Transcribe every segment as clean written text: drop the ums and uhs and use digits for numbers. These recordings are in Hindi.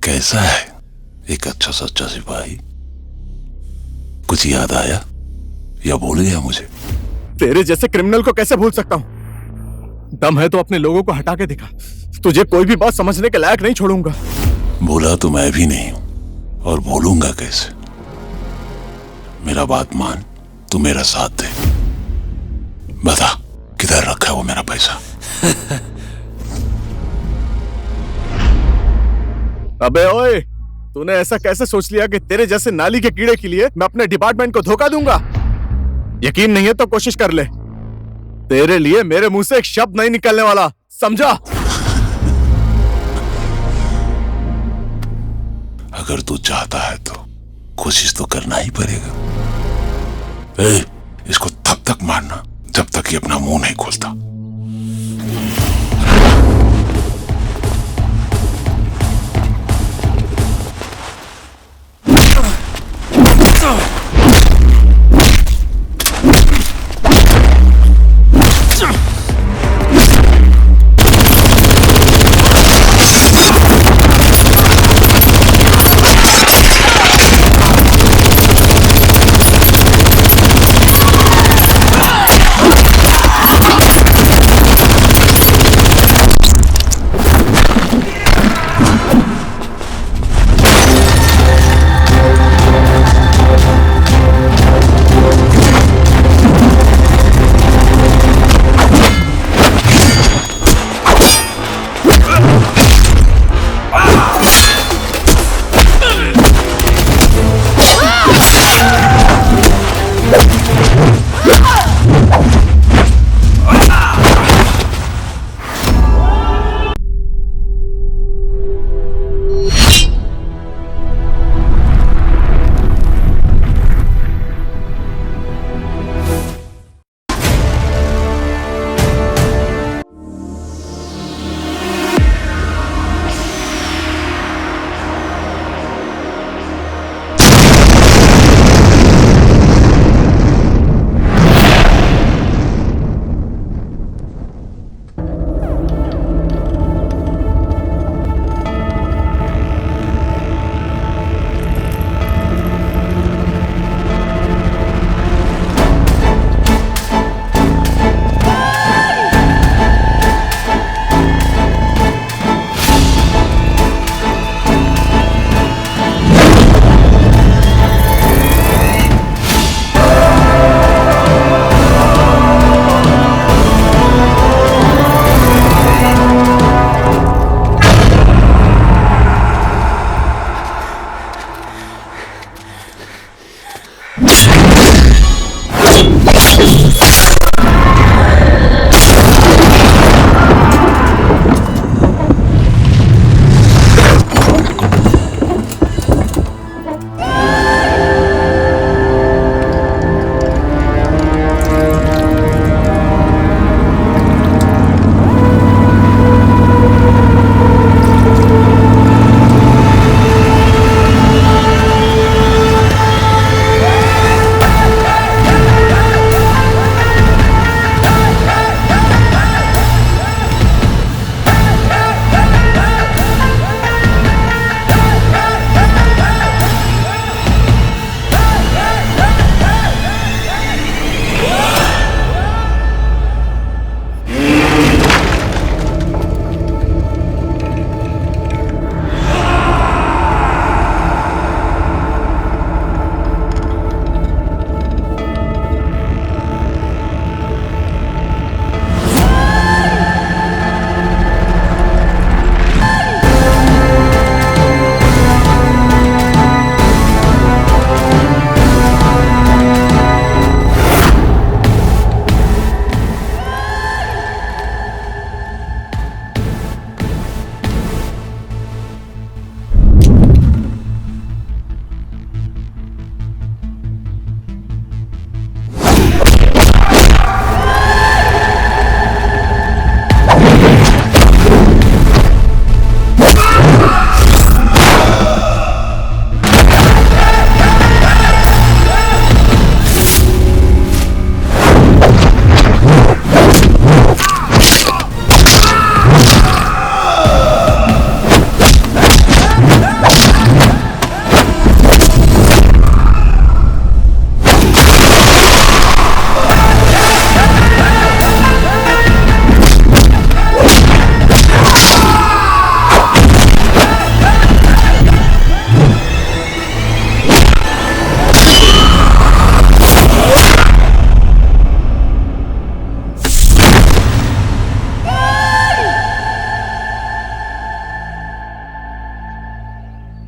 कैसा है एक अच्छा सच्चा सिपाही? कुछ याद आया या भूल गया मुझे? तेरे जैसे क्रिमिनल को कैसे भूल सकता हूं? दम है तो अपने लोगों को हटा के दिखा। तुझे कोई भी बात समझने के लायक नहीं छोड़ूंगा। भूला तो मैं भी नहीं हूं और भूलूंगा कैसे? मेरा बात मान, तू मेरा साथ दे। बता किधर रखा है वो मेरा पैसा? अबे ओए, तूने ऐसा कैसे सोच लिया कि तेरे जैसे नाली के कीड़े के लिए मैं अपने डिपार्टमेंट को धोखा दूंगा? यकीन नहीं है तो कोशिश कर ले। तेरे लिए मेरे मुंह से एक शब्द नहीं निकलने वाला, समझा? अगर तू चाहता है तो कोशिश तो करना ही पड़ेगा। इसको तब तक मारना जब तक ये अपना मुंह नहीं खोलता।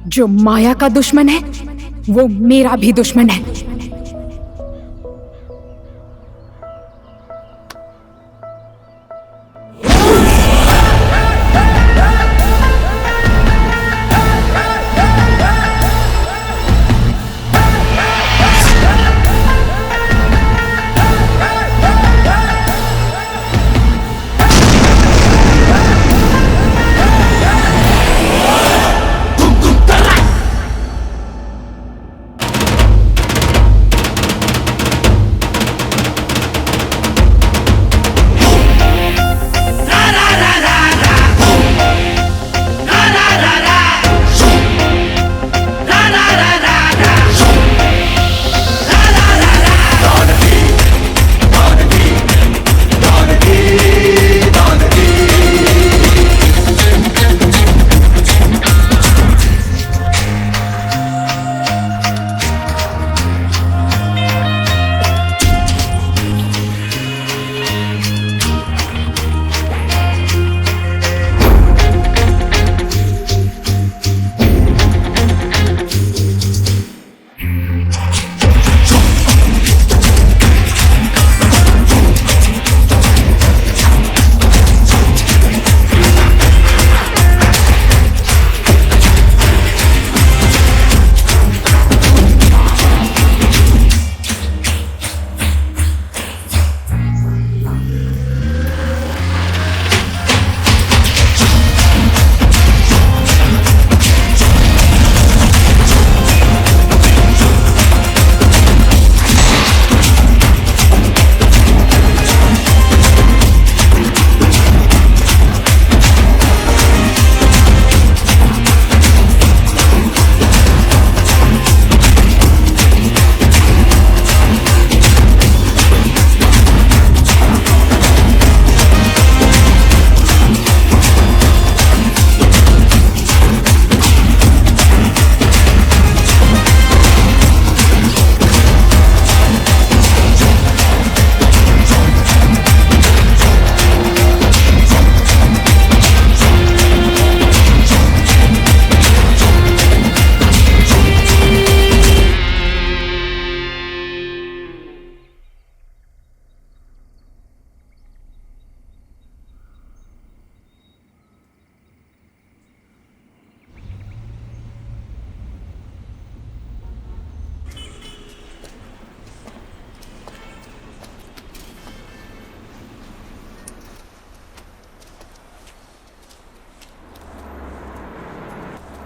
जो माया का दुश्मन है वो मेरा भी दुश्मन है।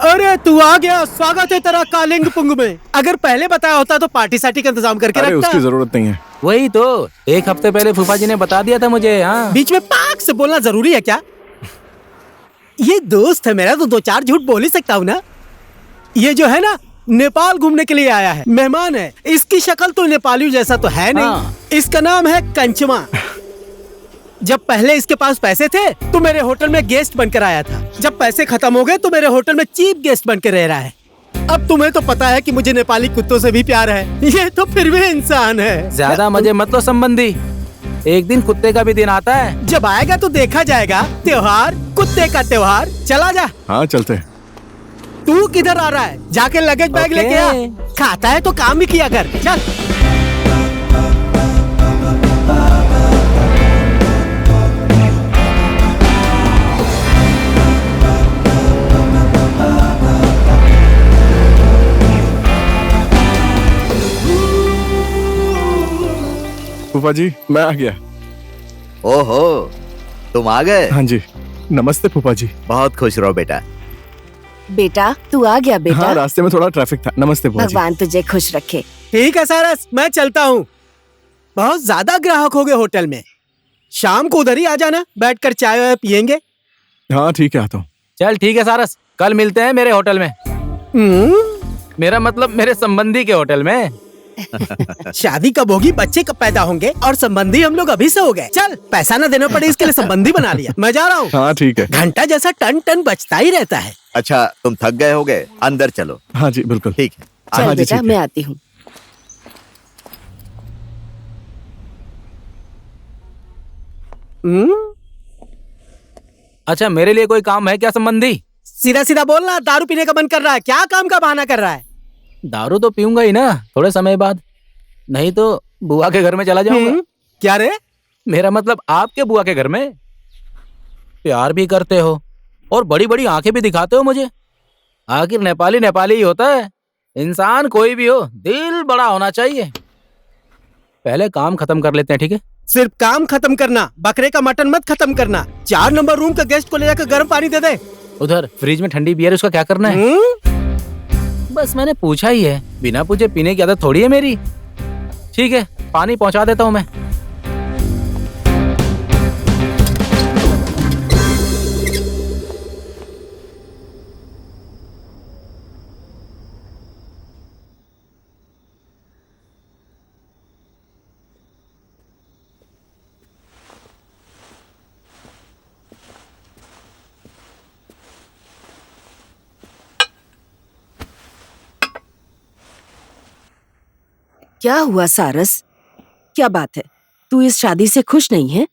अरे तू आ गया, स्वागत है तेरा कालिंग पुंग में। अगर पहले बताया होता तो पार्टी सार्टी का इंतजाम करके अरे रखता। उसकी जरूरत नहीं है। वही तो 1 हफ्ते पहले फूफा जी ने बता दिया था मुझे। हाँ बीच में पाक से बोलना जरूरी है क्या? ये दोस्त है मेरा तो 2-4 झूठ बोल ही सकता हूँ ना। ये जो है ना नेपाल घूमने के लिए आया है, मेहमान है। इसकी शक्ल तो नेपालियों जैसा तो है नहीं। हाँ। इसका नाम है कंचमा। जब पहले इसके पास पैसे थे तो मेरे होटल में गेस्ट बनकर आया था। जब पैसे खत्म हो गए तो मेरे होटल में चीफ गेस्ट बनकर रह रहा है। अब तुम्हें तो पता है कि मुझे नेपाली कुत्तों से भी प्यार है। ये तो फिर भी इंसान है। ज्यादा मजे मत लो संबंधी, एक दिन कुत्ते का भी दिन आता है। जब आएगा तो देखा जाएगा। त्योहार, कुत्ते का त्योहार। चला जा। हाँ चलते हैं। तू किधर आ रहा है? जाके लगेज बैग ओके। लेके आ। खाता है तो काम भी किया कर। चल। फूफा जी मैं आ गया। ओहो, तुम आ गए। हाँ जी नमस्ते फूफा जी। बहुत खुश रहो बेटा। बेटा तू आ गया बेटा। हाँ रास्ते में थोड़ा ट्रैफिक था। नमस्ते फूफा जी। भगवान तुझे खुश रखे। ठीक है सारस, मैं चलता हूँ। बहुत ज्यादा ग्राहक हो गए होटल में। शाम को उधर ही आ जाना, बैठकर चाय वाय पियेंगे। हाँ ठीक है आता हूँ। चल ठीक है सारस, कल मिलते हैं मेरे होटल में। मेरा मतलब मेरे संबंधी के होटल में। शादी कब होगी, बच्चे कब पैदा होंगे, और संबंधी हम लोग अभी से हो गए। चल, पैसा ना देना पड़े इसके लिए संबंधी बना लिया। मैं जा रहा हूँ। हाँ ठीक है। घंटा जैसा टन टन बजता ही रहता है। अच्छा तुम थक गए होगे, अंदर चलो। हाँ जी बिल्कुल। ठीक है। चल हाँ जी, बेटा ठीक है। मैं आती हूँ। अच्छा मेरे लिए कोई काम है क्या संबंधी? सीधा सीधा बोलना, दारू पीने का मन कर रहा है, क्या काम का बहाना कर रहा है? दारू तो पीऊंगा ही ना थोड़े समय बाद, नहीं तो बुआ के घर में चला जाऊंगा। क्या रे? मेरा मतलब आपके बुआ के घर में। प्यार भी करते हो और बड़ी बड़ी आंखें भी दिखाते हो मुझे। आखिर नेपाली नेपाली ही होता है। इंसान कोई भी हो, दिल बड़ा होना चाहिए। पहले काम खत्म कर लेते हैं, ठीक है? सिर्फ काम खत्म करना, बकरे का मटन मत खत्म करना। 4 नंबर रूम का गेस्ट को ले जाकर गर्म पानी दे दे। उधर फ्रिज में ठंडी बियर, उसका क्या करना है? बस मैंने पूछा ही है, बिना पूछे पीने की आदत थोड़ी है मेरी। ठीक है, पानी पहुंचा देता हूं मैं। क्या हुआ सारस? क्या बात है? तू इस शादी से खुश नहीं है?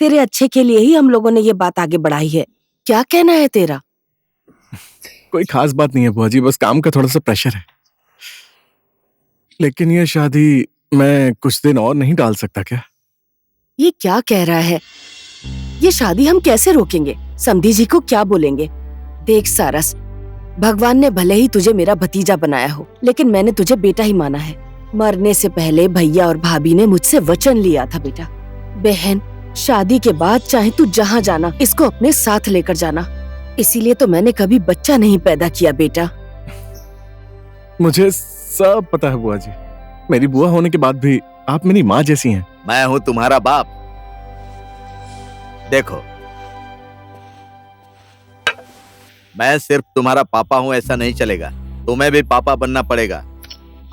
तेरे अच्छे के लिए ही हम लोगों ने ये बात आगे बढ़ाई है। क्या कहना है तेरा? कोई खास बात नहीं है बुआ जी, बस काम का थोड़ा सा प्रेशर है। लेकिन ये शादी मैं कुछ दिन और नहीं टाल सकता क्या? ये क्या कह रहा है? ये शादी हम कैसे रोकेंगे? समधी जी को क्या बोलेंगे? देख सारस, भगवान ने भले ही तुझे मेरा भतीजा बनाया हो, लेकिन मैंने तुझे बेटा ही माना है। मरने से पहले भैया और भाभी ने मुझसे वचन लिया था बेटा। बहन, शादी के बाद चाहे तू जहाँ जाना, इसको अपने साथ लेकर जाना। इसीलिए तो मैंने कभी बच्चा नहीं पैदा किया बेटा। मुझे सब पता है बुआ जी। मेरी बुआ होने के बाद भी आप मेरी माँ जैसी हैं। मैं हूं तुम्हारा बाप। देखो, मैं सिर्फ तुम्हारा पापा हूं ऐसा नहीं चलेगा, तुम्हें भी पापा बनना पड़ेगा।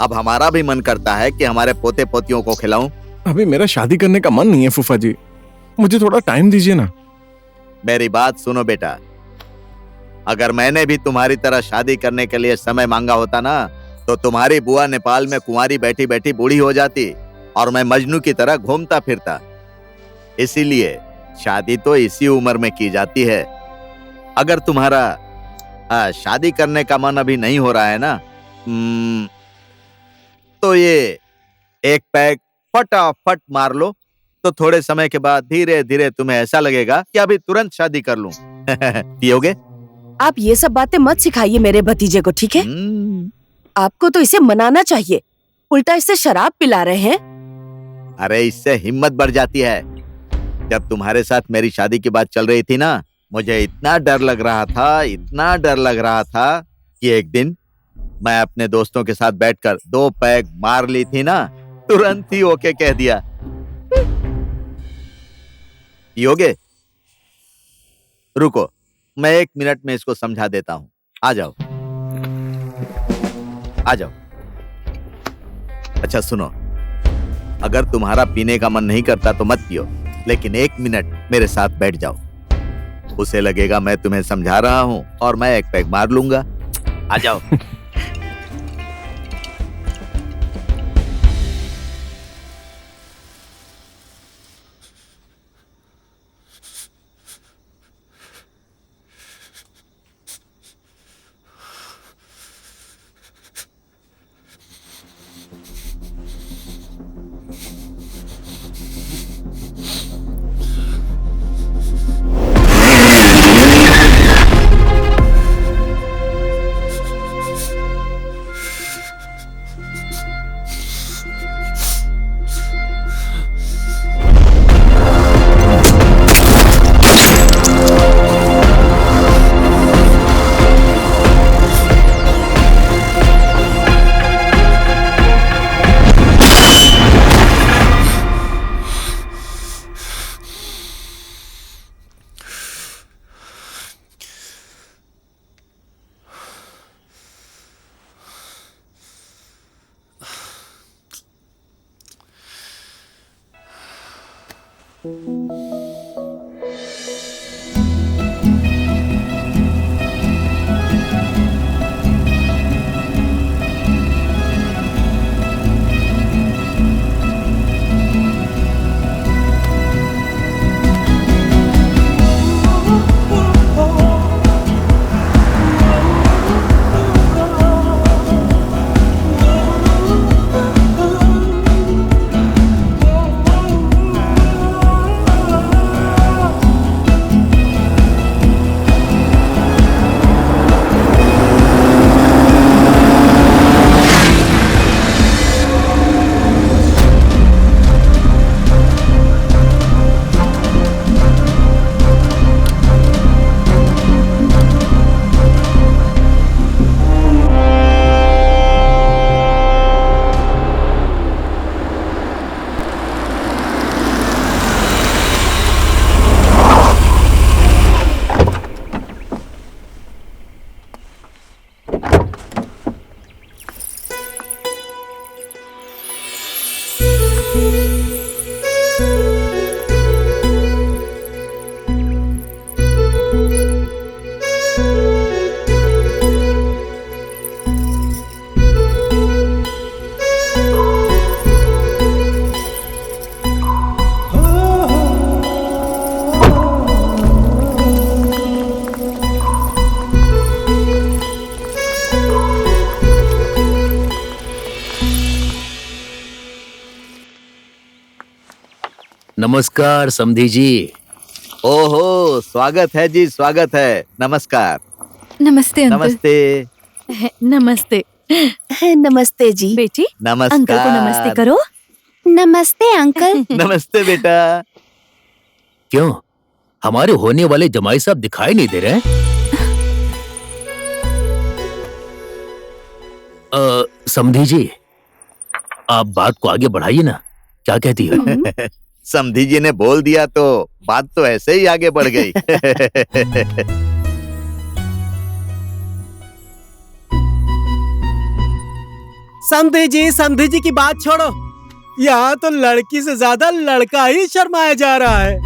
अब हमारा भी मन करता है कि हमारे पोते पोतियों को खिलाऊं। अभी मेरा शादी करने का मन नहीं है फूफा जी, मुझे थोड़ा टाइम दीजिए ना। मेरी बात सुनो बेटा, अगर मैंने भी तुम्हारी तरह शादी करने के लिए समय मांगा होता ना, तो तुम्हारी बुआ नेपाल में कुंवारी बैठी बैठी बूढ़ी हो जाती और मैं मजनू की तरह घूमता फिरता। इसीलिए शादी तो इसी उम्र में की जाती है। अगर तुम्हारा शादी करने का मन अभी नहीं हो रहा है ना, तो ये एक पैक फटाफट मार लो, तो थोड़े समय के बाद धीरे धीरे तुम्हें ऐसा लगेगा कि अभी तुरंत शादी कर लूं। पियोगे? आप ये सब बातें मत सिखाइए मेरे भतीजे को, ठीक है? आपको तो इसे मनाना चाहिए, उल्टा इसे शराब पिला रहे हैं। अरे इससे हिम्मत बढ़ जाती है। जब तुम्हारे साथ मेरी शादी की बात चल रही थी ना, मुझे इतना डर लग रहा था, इतना डर लग रहा था कि एक दिन मैं अपने दोस्तों के साथ बैठकर 2 पैग मार ली थी ना, तुरंत ही ओके कह दिया। पियोगे? रुको, मैं 1 मिनट में इसको समझा देता हूं। आ जाओ, आ जाओ। अच्छा सुनो, अगर तुम्हारा पीने का मन नहीं करता तो मत पियो, लेकिन 1 मिनट मेरे साथ बैठ जाओ। उसे लगेगा मैं तुम्हें समझा रहा हूं और मैं एक पैग मार लूंगा। आ जाओ। नमस्कार समधी जी। ओहो, स्वागत है जी, स्वागत है। नमस्कार। नमस्ते अंकल। नमस्ते। नमस्ते नमस्ते जी। बेटी, नमस्कार। अंकल को नमस्ते करो। नमस्ते अंकल। नमस्ते बेटा। क्यों, हमारे होने वाले जमाई साहब दिखाई नहीं दे रहे हैं? समधी जी, आप बात को आगे बढ़ाइए ना, क्या कहती है? समधी जी ने बोल दिया तो बात तो ऐसे ही आगे बढ़ गई। समधी जी की बात छोड़ो। यहाँ तो लड़की से ज्यादा लड़का ही शर्माया जा रहा है।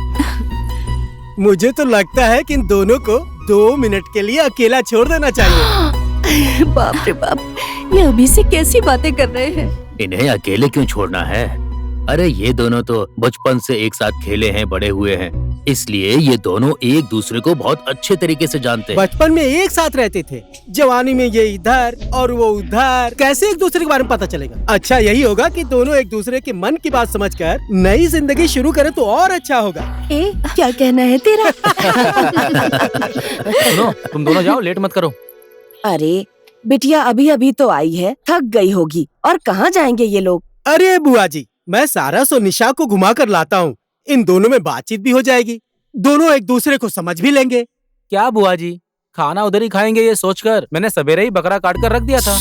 मुझे तो लगता है कि इन दोनों को 2 मिनट के लिए अकेला छोड़ देना चाहिए। बाप रे बाप, ये अभी से कैसी बातें कर रहे हैं। इन्हें अकेले क्यों छोड़ना है? अरे ये दोनों तो बचपन से एक साथ खेले हैं, बड़े हुए हैं, इसलिए ये दोनों एक दूसरे को बहुत अच्छे तरीके से जानते हैं। बचपन में एक साथ रहते थे, जवानी में ये इधर और वो उधर, कैसे एक दूसरे के बारे में पता चलेगा? अच्छा यही होगा कि दोनों एक दूसरे के मन की बात समझकर नई जिंदगी शुरू करें तो और अच्छा होगा। क्या कहना है तेरा? सुनो, तुम दोनों जाओ, लेट मत करो। अरे बिटिया अभी अभी तो आई है, थक गई होगी। और कहाँ जाएंगे ये लोग? अरे बुआ जी, मैं सारस और निशा को घुमा कर लाता हूँ, इन दोनों में बातचीत भी हो जाएगी, दोनों एक दूसरे को समझ भी लेंगे। क्या बुआ जी, खाना उधर ही खाएंगे ये सोचकर मैंने सवेरे ही बकरा काट कर रख दिया था।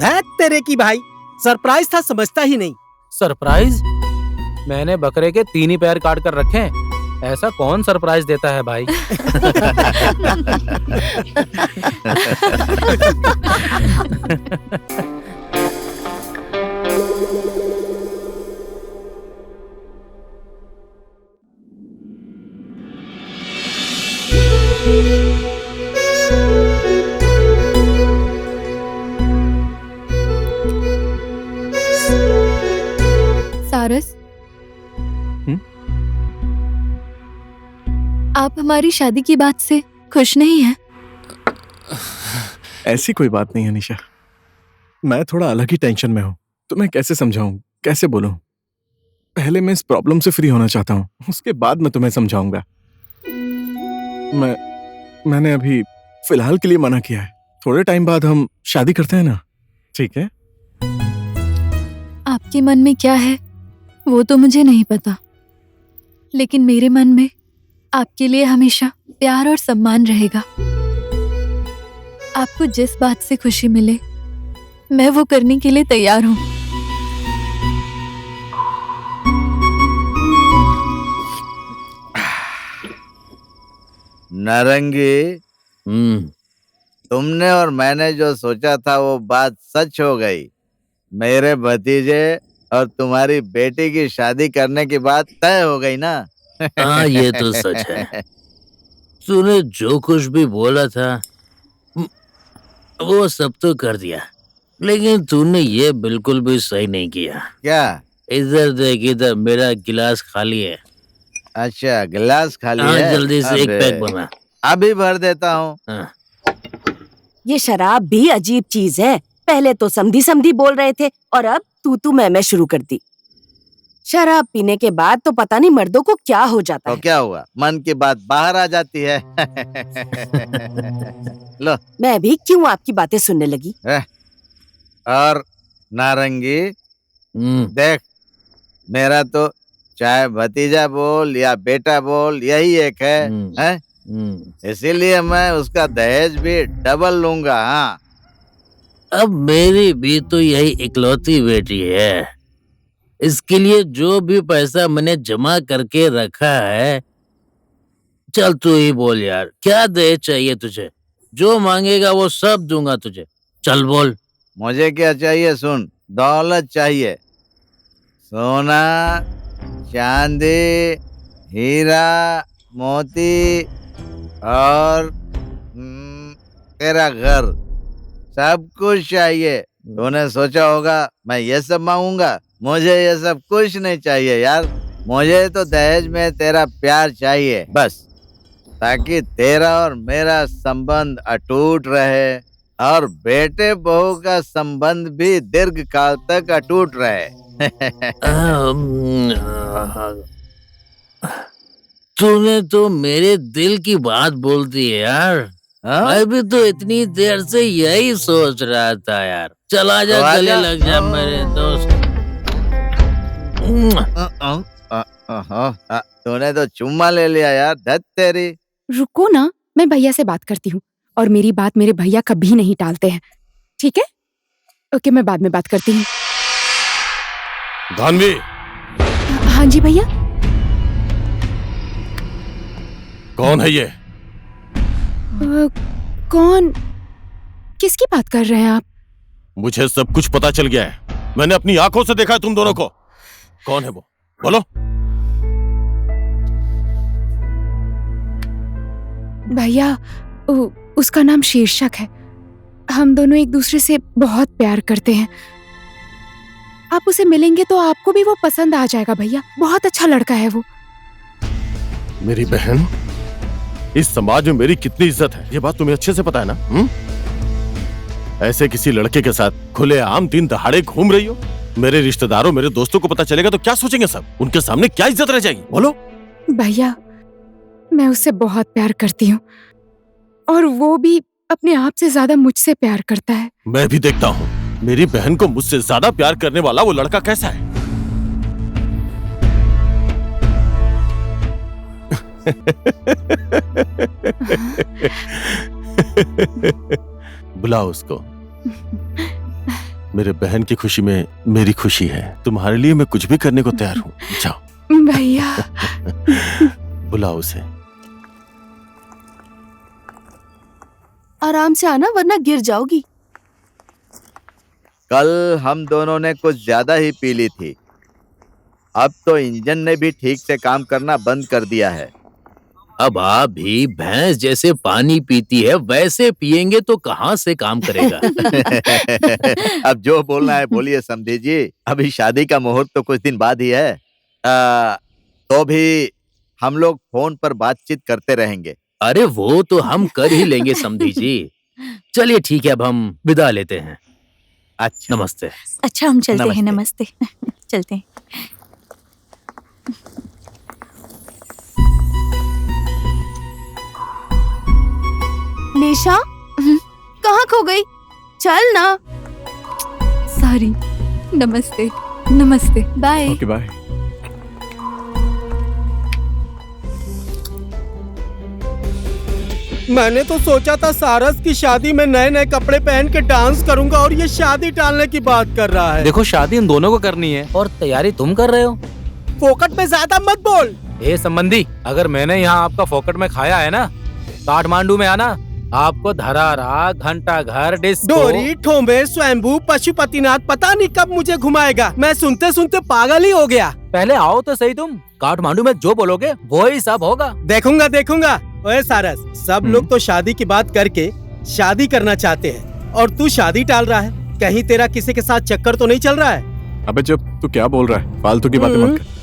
धत तेरे की भाई, सरप्राइज था, समझता ही नहीं। सरप्राइज? मैंने बकरे के 3 ही पैर काट कर रखे हैं, ऐसा कौन सरप्राइज देता है भाई? सारस, आप हमारी शादी की बात से खुश नहीं हैं? ऐसी कोई बात नहीं है निशा, मैं थोड़ा अलग ही टेंशन में हूँ। तुम्हें कैसे समझाऊं, कैसे बोलूं? पहले मैं इस प्रॉब्लम से फ्री होना चाहता हूँ, उसके बाद मैं तुम्हें समझाऊंगा। मैंने अभी फिलहाल के लिए मना किया है। थोड़े टाइम बाद हम शादी करते हैं ना, ठीक है? आपके मन में क्या है वो तो मुझे नहीं पता, लेकिन मेरे मन में आपके लिए हमेशा प्यार और सम्मान रहेगा। आपको जिस बात से खुशी मिले मैं वो करने के लिए तैयार हूँ। नारंगी, तुमने और मैंने जो सोचा था वो बात सच हो गई। मेरे भतीजे और तुम्हारी बेटी की शादी करने की बात तय हो गई ना? हाँ ये तो सच है। तूने जो कुछ भी बोला था वो सब तो कर दिया, लेकिन तूने ये बिल्कुल भी सही नहीं किया। क्या? इधर देख, इधर मेरा गिलास खाली है। अच्छा, गिलास खाली हाँ, है? जल्दी से एक अबे, पैक बना। अभी भर देता हूँ। हाँ। ये शराब भी अजीब चीज है। पहले तो समधी समधी बोल रहे थे और अब तू मैं शुरू कर दी। शराब पीने के बाद तो पता नहीं मर्दों को क्या हो जाता तो है। क्या हुआ, मन की बात बाहर आ जाती है। लो। मैं भी क्यों आपकी बातें सुनने लगी। और नारंगी, देख, मेरा तो चाहे भतीजा बोल या बेटा बोल यही एक है? इसीलिए मैं उसका दहेज भी डबल लूंगा। हाँ, अब मेरी भी तो यही इकलौती बेटी है, इसके लिए जो भी पैसा मैंने जमा करके रखा है, चल तू ही बोल यार, क्या दहेज चाहिए तुझे? जो मांगेगा वो सब दूंगा तुझे, चल बोल। मुझे क्या चाहिए सुन, दौलत चाहिए, सोना, चांदी, हीरा, मोती और तेरा घर, सब कुछ चाहिए। तूने सोचा होगा मैं ये सब मांगूंगा, मुझे ये सब कुछ नहीं चाहिए यार। मुझे तो दहेज में तेरा प्यार चाहिए बस, ताकि तेरा और मेरा संबंध अटूट रहे और बेटे बहू का संबंध भी दीर्घ काल तक अटूट रहे। तूने तो मेरे दिल की बात बोल दी है यार। हाँ? मैं भी तो इतनी देर से यही सोच रहा था यार। चला जा, तो आजा। गले लग जा मेरे दोस्त। तूने तो चुम्मा ले लिया यार, धत तेरी। रुको ना, मैं भैया से बात करती हूँ और मेरी बात मेरे भैया कभी नहीं टालते हैं। ठीक है? ओके, मैं बाद में बात करती हूँ। धानवी, हाँ जी भैया। कौन है ये? कौन? किसकी बात कर रहे हैं आप? मुझे सब कुछ पता चल गया है। मैंने अपनी आंखों से देखा है तुम दोनों को। कौन है वो? बोलो। भैया, उसका नाम शीर्षक है। हम दोनों एक दूसरे से बहुत प्यार करते हैं। आप उसे मिलेंगे तो आपको भी वो पसंद आ जाएगा भैया। बहुत अच्छा लड़का है वो। मेरी बहन, इस समाज में मेरी कितनी इज्जत है ये बात तुम्हें अच्छे से पता है ना? ऐसे किसी लड़के के साथ खुलेआम दिन दहाड़े घूम रही हो। मेरे रिश्तेदारों, मेरे दोस्तों को पता चलेगा तो क्या सोचेंगे सब? उनके सामने क्या इज्जत रह जाएगी? बोलो। भैया, मैं उससे बहुत प्यार करती हूँ और वो भी अपने आप से ज्यादा मुझसे प्यार करता है। मैं भी देखता हूँ मेरी बहन को मुझसे ज्यादा प्यार करने वाला वो लड़का कैसा है। बुलाओ उसको। मेरे बहन की खुशी में मेरी खुशी है। तुम्हारे लिए मैं कुछ भी करने को तैयार हूँ। जाओ। भैया। बुलाओ उसे। आराम से आना वरना गिर जाओगी। कल हम दोनों ने कुछ ज्यादा ही पी ली थी। अब तो इंजन ने भी ठीक से काम करना बंद कर दिया है। अब आप भी भैंस जैसे पानी पीती है वैसे पिएंगे तो कहाँ से काम करेगा। अब जो बोलना है बोलिए समधी जी। अभी शादी का मुहूर्त तो कुछ दिन बाद ही है। तो भी हम लोग फोन पर बातचीत करते रहेंगे। अरे वो तो हम कर ही लेंगे समधी जी। चलिए ठीक है, अब हम विदा लेते हैं। अच्छा, नमस्ते। अच्छा, हम चलते हैं। नमस्ते। नमस्ते। चलते हैं। निशा, कहाँ खो गई? चल ना। सॉरी। नमस्ते। नमस्ते। बाय। Okay, bye. मैंने तो सोचा था सारस की शादी में नए नए कपड़े पहन के डांस करूंगा और ये शादी टालने की बात कर रहा है। देखो, शादी इन दोनों को करनी है और तैयारी तुम कर रहे हो। फोकट में ज्यादा मत बोल। ए संबंधी, अगर मैंने यहाँ आपका फोकट में खाया है ना, काठमांडू में आना, आपको धरारा, घंटा घर, डिस्को, डोरी, ठोंबे, स्वयंभू, पशुपतिनाथ पता नहीं कब मुझे घुमाएगा। मैं सुनते सुनते पागल ही हो गया। पहले आओ तो सही तुम। काठमांडू में जो बोलोगे वो ही सब होगा। देखूंगा देखूंगा। ओए सारस, सब लोग तो शादी की बात करके शादी करना चाहते हैं और तू शादी टाल रहा है। कहीं तेरा किसी के साथ चक्कर तो नहीं चल रहा है? अबे चुप, तू क्या बोल रहा है? फालतू की बातें मत कर।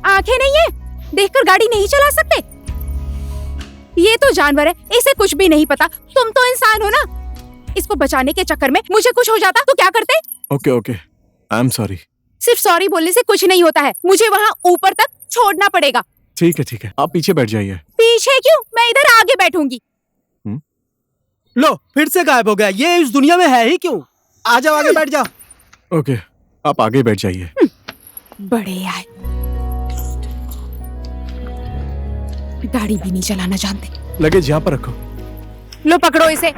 आंखें नहीं है, देखकर गाड़ी नहीं चला सकते? ये तो जानवर है, इसे कुछ भी नहीं पता। तुम तो इंसान हो ना। इसको बचाने के चक्कर में मुझे कुछ हो जाता तो क्या करते? Okay okay, I am sorry. सिर्फ सॉरी बोलने से कुछ नहीं होता है। मुझे वहाँ ऊपर तक छोड़ना पड़ेगा। ठीक है, आप पीछे बैठ जाइए। पीछे क्यों? मैं इधर आगे बैठूंगी। लो, फिर से गायब हो गया। ये इस दुनिया में है ही क्यों? आ जाओ, आगे बैठ जाओ। ओके, आप आगे बैठ जाइए। बड़े आए, गाड़ी भी नहीं चलाना जानते। लगेज यहाँ पर रखो। लो पकड़ो इसे।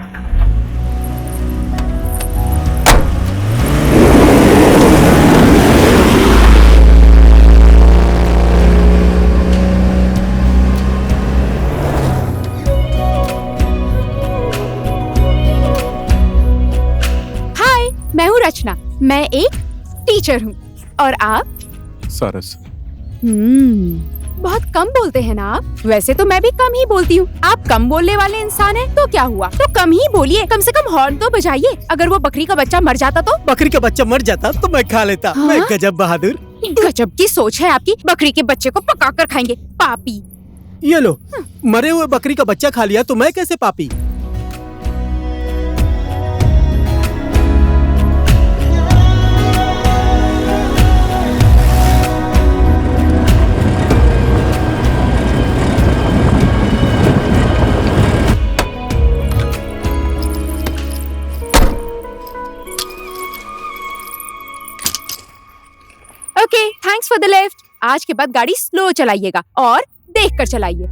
मैं एक टीचर हूँ और आप? सारस। बहुत कम बोलते हैं ना आप। वैसे तो मैं भी कम ही बोलती हूँ। आप कम बोलने वाले इंसान हैं, तो क्या हुआ, तो कम ही बोलिए, कम से कम हॉर्न तो बजाइए। अगर वो बकरी का बच्चा मर जाता तो? बकरी का बच्चा मर जाता तो मैं खा लेता। हाँ? मैं गजब बहादुर। गजब की सोच है आपकी। बकरी के बच्चे को पका कर खाएंगे, पापी। ये लो, मरे हुए बकरी का बच्चा खा लिया तो मैं कैसे पापी? Okay, thanks for the lift. आज के बाद गाड़ी स्लो चलाइएगा और देख कर चलाइए।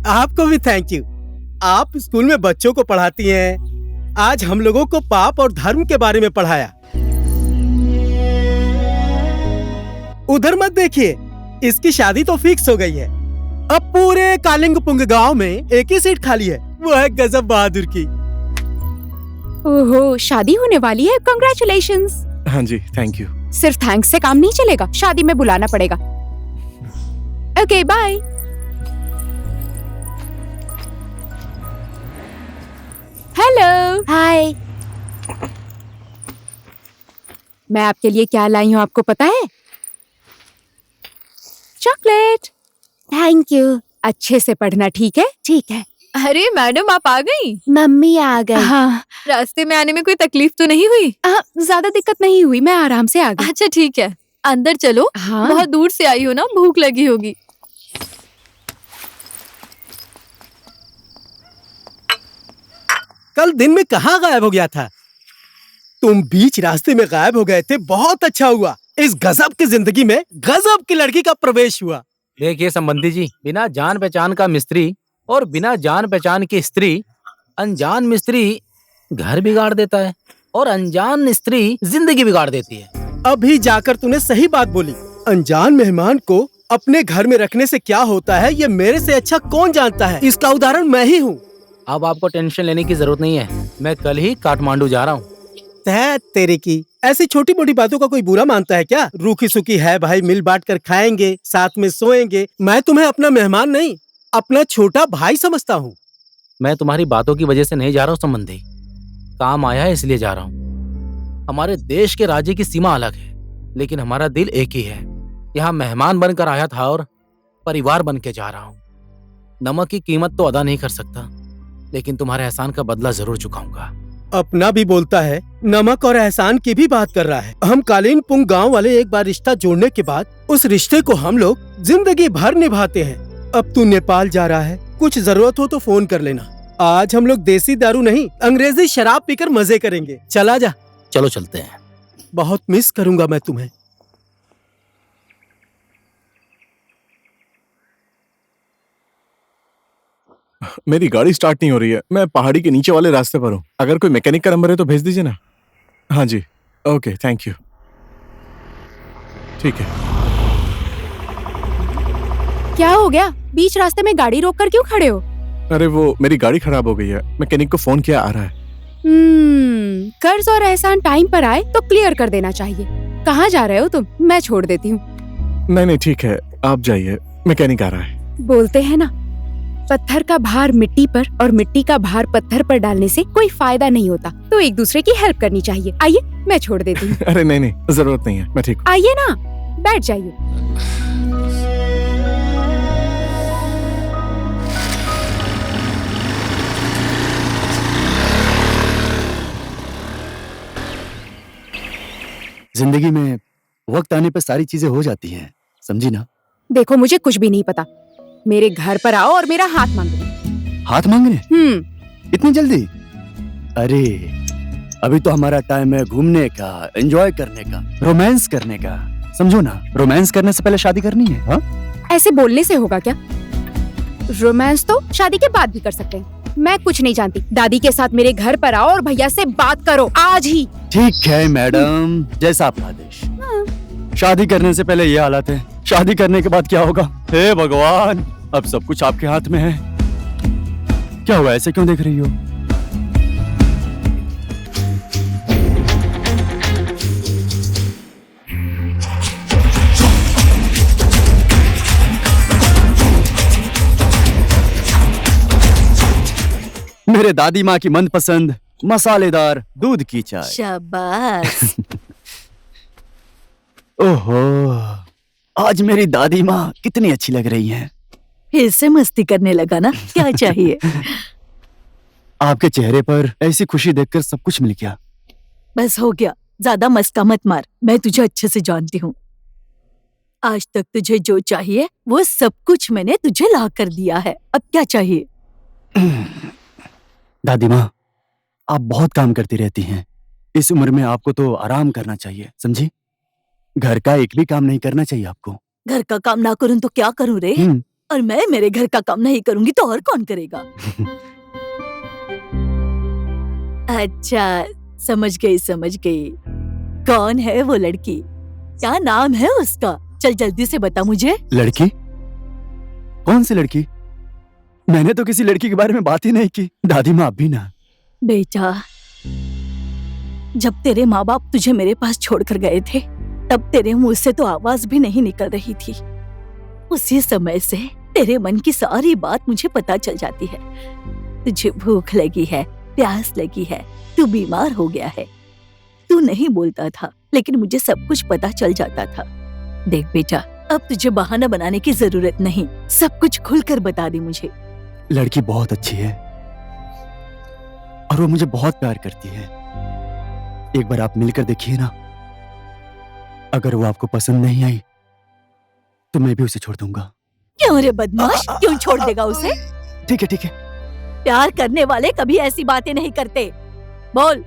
आपको भी थैंक यू। आप स्कूल में बच्चों को पढ़ाती हैं। आज हम लोगों को पाप और धर्म के बारे में पढ़ाया। उधर मत देखिए, इसकी शादी तो फिक्स हो गई है। अब पूरे कालिंगपुंग गांव में एक ही सीट खाली है, वो है गजब बहादुर की। ओहो, शादी होने वाली है। कांग्रेचुलेशंस। हाँ जी, थैंक यू। सिर्फ थैंक्स से काम नहीं चलेगा, शादी में बुलाना पड़ेगा। Okay, bye. हेलो। हाय। मैं आपके लिए क्या लाई हूँ आपको पता है? चॉकलेट। Thank you. अच्छे से पढ़ना, ठीक है? ठीक है। अरे मैडम, आप आ गई? मम्मी आ गई। हाँ, रास्ते में आने में कोई तकलीफ तो नहीं हुई? ज्यादा दिक्कत नहीं हुई, मैं आराम से आ गई। अच्छा ठीक है, अंदर चलो। हाँ? बहुत दूर से आई हो ना, भूख लगी होगी। कल दिन में कहाँ गायब हो गया था? तुम बीच रास्ते में गायब हो गए थे, बहुत अच्छा हुआ। इस गजब की जिंदगी में गजब की लड़की का प्रवेश हुआ। देखिए संबंधी जी, बिना जान पहचान का मिस्त्री और बिना जान पहचान की स्त्री, अनजान मिस्त्री घर बिगाड़ देता है और अनजान स्त्री जिंदगी बिगाड़ देती है। अभी जाकर तूने सही बात बोली। अनजान मेहमान को अपने घर में रखने से क्या होता है, ये मेरे से अच्छा कौन जानता है। इसका उदाहरण मैं ही हूँ। अब आपको टेंशन लेने की जरूरत नहीं है, मैं कल ही काठमांडू जा रहा हूँ। तेरे की ऐसी छोटी मोटी बातों का कोई बुरा मानता है क्या? रूखी सूखी है भाई, मिल बांट कर खाएंगे, साथ में सोएंगे। मैं तुम्हें अपना मेहमान नहीं, अपना छोटा भाई समझता हूँ। मैं तुम्हारी बातों की वजह से नहीं जा रहा हूँ संबंधी, काम आया है इसलिए जा रहा हूँ। हमारे देश के राज्य की सीमा अलग है, लेकिन हमारा दिल एक ही है। यहाँ मेहमान बनकर आया था और परिवार बन के जा रहा हूँ। नमक की कीमत तो अदा नहीं कर सकता, लेकिन तुम्हारे एहसान का बदला जरूर चुकाऊंगा। अपना भी बोलता है, नमक और एहसान की भी बात कर रहा है। हम कालिंगपुंग गांव वाले एक बार रिश्ता जोड़ने के बाद उस रिश्ते को हम लोग जिंदगी भर निभाते हैं। अब तू नेपाल जा रहा है, कुछ जरूरत हो तो फोन कर लेना। आज हम लोग देसी दारू नहीं, अंग्रेजी शराब पीकर मजे करेंगे। चला जा। चलो चलते हैं। बहुत मिस करूंगा मैं तुम्हें। मेरी गाड़ी स्टार्ट नहीं हो रही है। मैं पहाड़ी के नीचे वाले रास्ते पर हूँ। अगर कोई मैकेनिक का नंबर है तो भेज दीजिए ना। हाँ जी, ओके, थैंक यू। ठीक है। क्या हो गया? बीच रास्ते में गाड़ी रोक कर क्यों खड़े हो? अरे वो मेरी गाड़ी खराब हो गई है, मैकेनिक को फोन किया, आ रहा है। कर्ज और एहसान टाइम पर आए तो क्लियर कर देना चाहिए। कहाँ जा रहे हो तुम? मैं छोड़ देती हूँ। नहीं ठीक है, आप जाइए, मैकेनिक आ रहा है। बोलते हैं ना, पत्थर का भार मिट्टी पर और मिट्टी का भार पत्थर पर डालने से कोई फायदा नहीं होता, तो एक दूसरे की हेल्प करनी चाहिए। आइए, मैं छोड़ देती हूँ। अरे नहीं, जरूरत नहीं है, मैं ठीक हूँ। आइए ना, बैठ जाइए। जिंदगी में वक्त आने पर सारी चीजें हो जाती हैं, समझी ना? देखो, मुझे कुछ भी नहीं पता। मेरे घर पर आओ और मेरा हाथ मांगो। हाथ मांगने? इतनी जल्दी? अरे अभी तो हमारा टाइम है घूमने का, एंजॉय करने का, रोमांस करने का। समझो ना, रोमांस करने से पहले शादी करनी है। हाँ? ऐसे बोलने से होगा क्या? रोमांस तो शादी के बाद भी कर सकते हैं। मैं कुछ नहीं जानती। दादी के साथ मेरे घर पर आओ और भैया से बात करो आज ही। ठीक है मैडम, जैसा आपका आदेश। शादी करने से पहले ये हालत है, शादी करने के बाद क्या होगा? हे भगवान, अब सब कुछ आपके हाथ में है। क्या हुआ, ऐसे क्यों देख रही हो? लिए दादी माँ की मनपसंद मसालेदार दूध की चाय। शाबाश। ओहो, आज मेरी दादी माँ कितनी अच्छी लग रही हैं। फिर से मस्ती करने लगा ना? क्या चाहिए? आपके चेहरे पर ऐसी खुशी देखकर सब कुछ मिल गया। बस हो गया, ज्यादा मस्का मत मार। मैं तुझे अच्छे से जानती हूँ। आज तक तुझे जो चाहिए वो सब कुछ मैंने तुझे ला कर दिया है। अब क्या चाहिए? दादी माँ, आप बहुत काम करती रहती हैं। इस उम्र में आपको तो आराम करना चाहिए, समझी? घर का एक भी काम नहीं करना चाहिए आपको। घर का काम ना करूँ तो क्या करूँ रे? और मैं मेरे घर का काम नहीं करूंगी तो और कौन करेगा? अच्छा, समझ गई। कौन है वो लड़की? क्या नाम है उसका? चल जल्दी से बता मुझे। लड़की? कौन सी लड़की? मैंने तो किसी लड़की के बारे में बात ही नहीं की। दादी माँ, आप भी ना। बेटा, जब तेरे माँ बाप तुझे मेरे पास छोड़कर गए थे तब तेरे मुंह से तो आवाज भी नहीं निकल रही थी। उसी समय से तेरे मन की सारी बात मुझे पता चल जाती है। तुझे भूख लगी है, प्यास लगी है, तू बीमार हो गया है। तू नहीं बोलता था लेकिन मुझे सब कुछ पता चल जाता था। देख बेटा, अब तुझे बहाना बनाने की जरूरत नहीं, सब कुछ खुलकर बता दे मुझे। लड़की बहुत अच्छी है और वो मुझे बहुत प्यार करती है। एक बार आप मिलकर देखिए ना। अगर वो आपको पसंद नहीं आई तो मैं भी उसे छोड़ दूंगा। क्यों रे बदमाश, क्यों छोड़ देगा उसे? ठीक है। प्यार करने वाले कभी ऐसी बातें नहीं करते। बोल,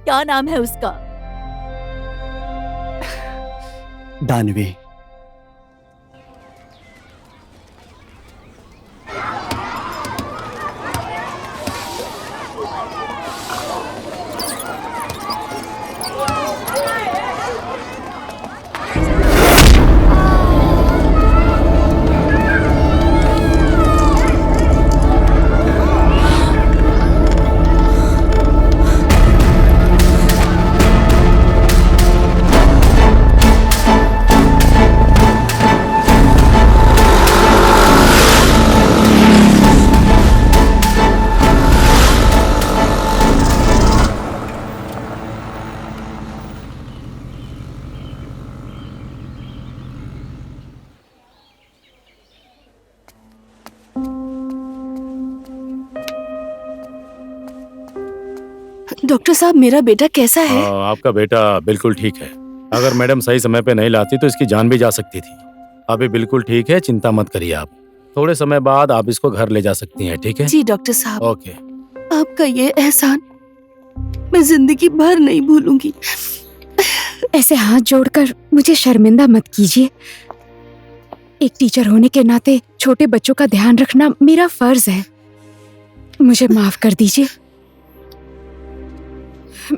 क्या नाम है उसका? दानवी। डॉक्टर साहब, मेरा बेटा कैसा है? आपका बेटा बिल्कुल ठीक है। अगर मैडम सही समय पे नहीं लाती तो इसकी जान भी जा सकती थी। अभी बिल्कुल ठीक है, चिंता मत करिए आप। थोड़े समय बाद आप इसको घर ले जा सकती हैं, ठीक है? जी डॉक्टर साहब। ओके। आपका ये एहसान मैं जिंदगी भर नहीं भूलूंगी। ऐसे हाथ जोड़कर मुझे शर्मिंदा मत कीजिए। एक टीचर होने के नाते छोटे बच्चों का ध्यान रखना मेरा फर्ज है। मुझे माफ कर दीजिए।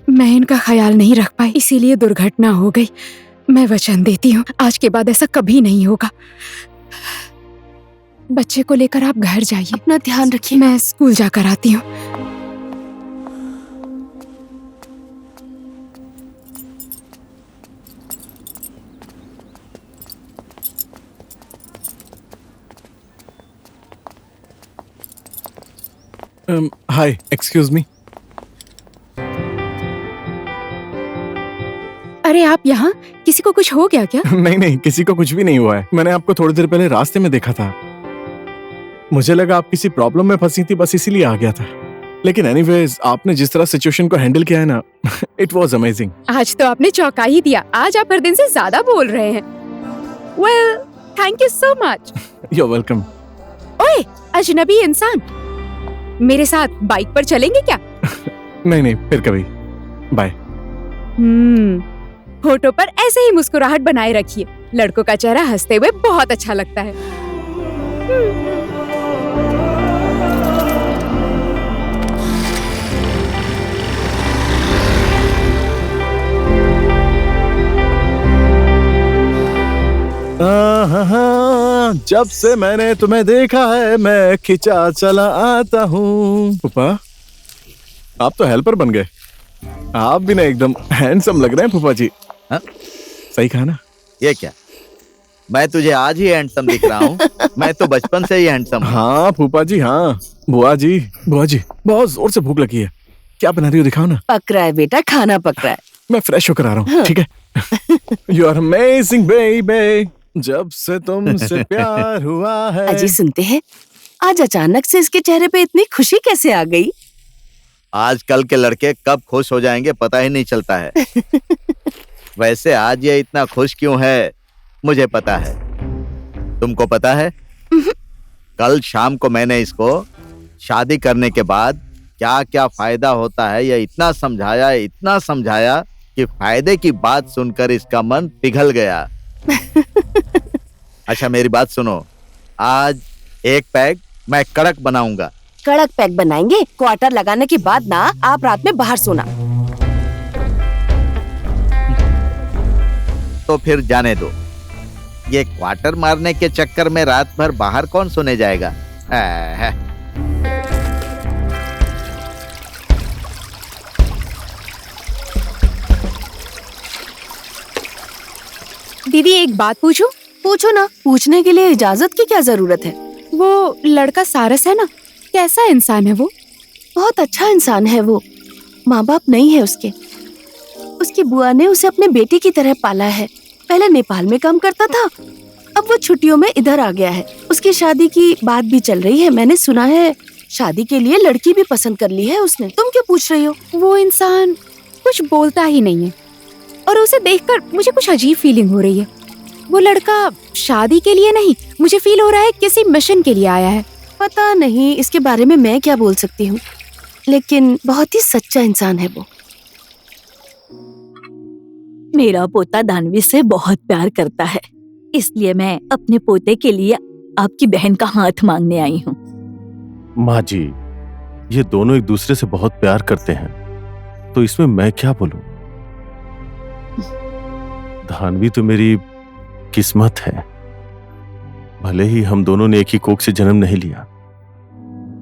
मैं इनका ख्याल नहीं रख पाई, इसीलिए दुर्घटना हो गई। मैं वचन देती हूँ आज के बाद ऐसा कभी नहीं होगा। बच्चे को लेकर आप घर जाइए। अपना ध्यान रखिए। मैं स्कूल जाकर आती हूँ। हाय, एक्सक्यूज मी। अरे आप यहाँ? किसी को कुछ हो गया क्या? नहीं, किसी को कुछ भी नहीं हुआ है। मैंने आपको थोड़ी देर पहले रास्ते में देखा था। मुझे लगा आप किसी प्रॉब्लम में फंसी थी, बस इसीलिए आ गया था। लेकिन एनीवेज, आपने जिस तरह सिचुएशन को हैंडल किया है ना, इट वाज अमेजिंग। आज तो आपने चौंका ही दिया। आज आप हर दिन से ज्यादा बोल रहे हैं। Well, thank you so much. You are welcome. ओए, अजनबी इंसान, मेरे साथ बाइक पर चलेंगे क्या? नहीं, फिर कभी। बाय। होठों पर ऐसे ही मुस्कुराहट बनाए रखिए। लड़कों का चेहरा हंसते हुए बहुत अच्छा लगता है। जब से मैंने तुम्हें देखा है मैं खिंचा चला आता हूँ। पापा, आप तो हेल्पर बन गए। आप भी ना एकदम हैंडसम लग रहे हैं फूफा जी। हाँ? सही कहा ना? ये क्या? मैं तुझे आज ही हैंडसम दिख रहा हूँ। मैं तो बचपन से ही हैंडसम हूँ। हाँ फूफा जी, हाँ बुआ जी, बहुत जोर से भूख लगी है। क्या बना रही हो, दिखाओ ना। पक रहा है बेटा, खाना पक रहा है। मैं फ्रेश होकर आ रहा हूँ, ठीक है। यू आर अमेजिंग बेबी, जब से तुमसे प्यार हुआ है। अजी सुनते हैं, आज अचानक से इसके चेहरे पे इतनी खुशी कैसे आ गई? आजकल के लड़के कब खुश हो जाएंगे पता ही नहीं चलता है। वैसे आज ये इतना खुश क्यों है मुझे पता है। तुमको पता है? कल शाम को मैंने इसको शादी करने के बाद क्या क्या फायदा होता है ये इतना समझाया कि फायदे की बात सुनकर इसका मन पिघल गया। अच्छा मेरी बात सुनो, आज एक पैक मैं कड़क बनाऊंगा। कड़क पैक बनाएंगे? क्वार्टर लगाने के बाद ना आप रात में बाहर सोना। तो फिर जाने दो, ये क्वार्टर मारने के चक्कर में रात भर बाहर कौन सोने जाएगा। दीदी एक बात पूछूं? पूछो ना, पूछने के लिए इजाजत की क्या जरूरत है। वो लड़का सारस है ना, कैसा इंसान है वो? बहुत अच्छा इंसान है वो। माँ बाप नहीं है उसके। उसकी बुआ ने उसे अपने बेटे की तरह पाला है। पहले नेपाल में काम करता था, अब वो छुट्टियों में इधर आ गया है। उसकी शादी की बात भी चल रही है, मैंने सुना है। शादी के लिए लड़की भी पसंद कर ली है उसने। तुम क्यों पूछ रही हो? वो इंसान कुछ बोलता ही नहीं है और उसे देखकर मुझे कुछ अजीब फीलिंग हो रही है। वो लड़का शादी के लिए नहीं, मुझे फील हो रहा है किसी मिशन के लिए आया है। पता नहीं इसके बारे में मैं क्या बोल सकती हूँ, लेकिन बहुत ही सच्चा इंसान है वो। मेरा पोता दानवी से बहुत प्यार करता है, इसलिए मैं अपने पोते के लिए आपकी बहन का हाथ मांगने आई हूँ। माँ जी, ये दोनों एक दूसरे से बहुत प्यार करते हैं, तो इसमें मैं क्या बोलूं। धानवी तो मेरी किस्मत है। भले ही हम दोनों ने एक ही कोख से जन्म नहीं लिया,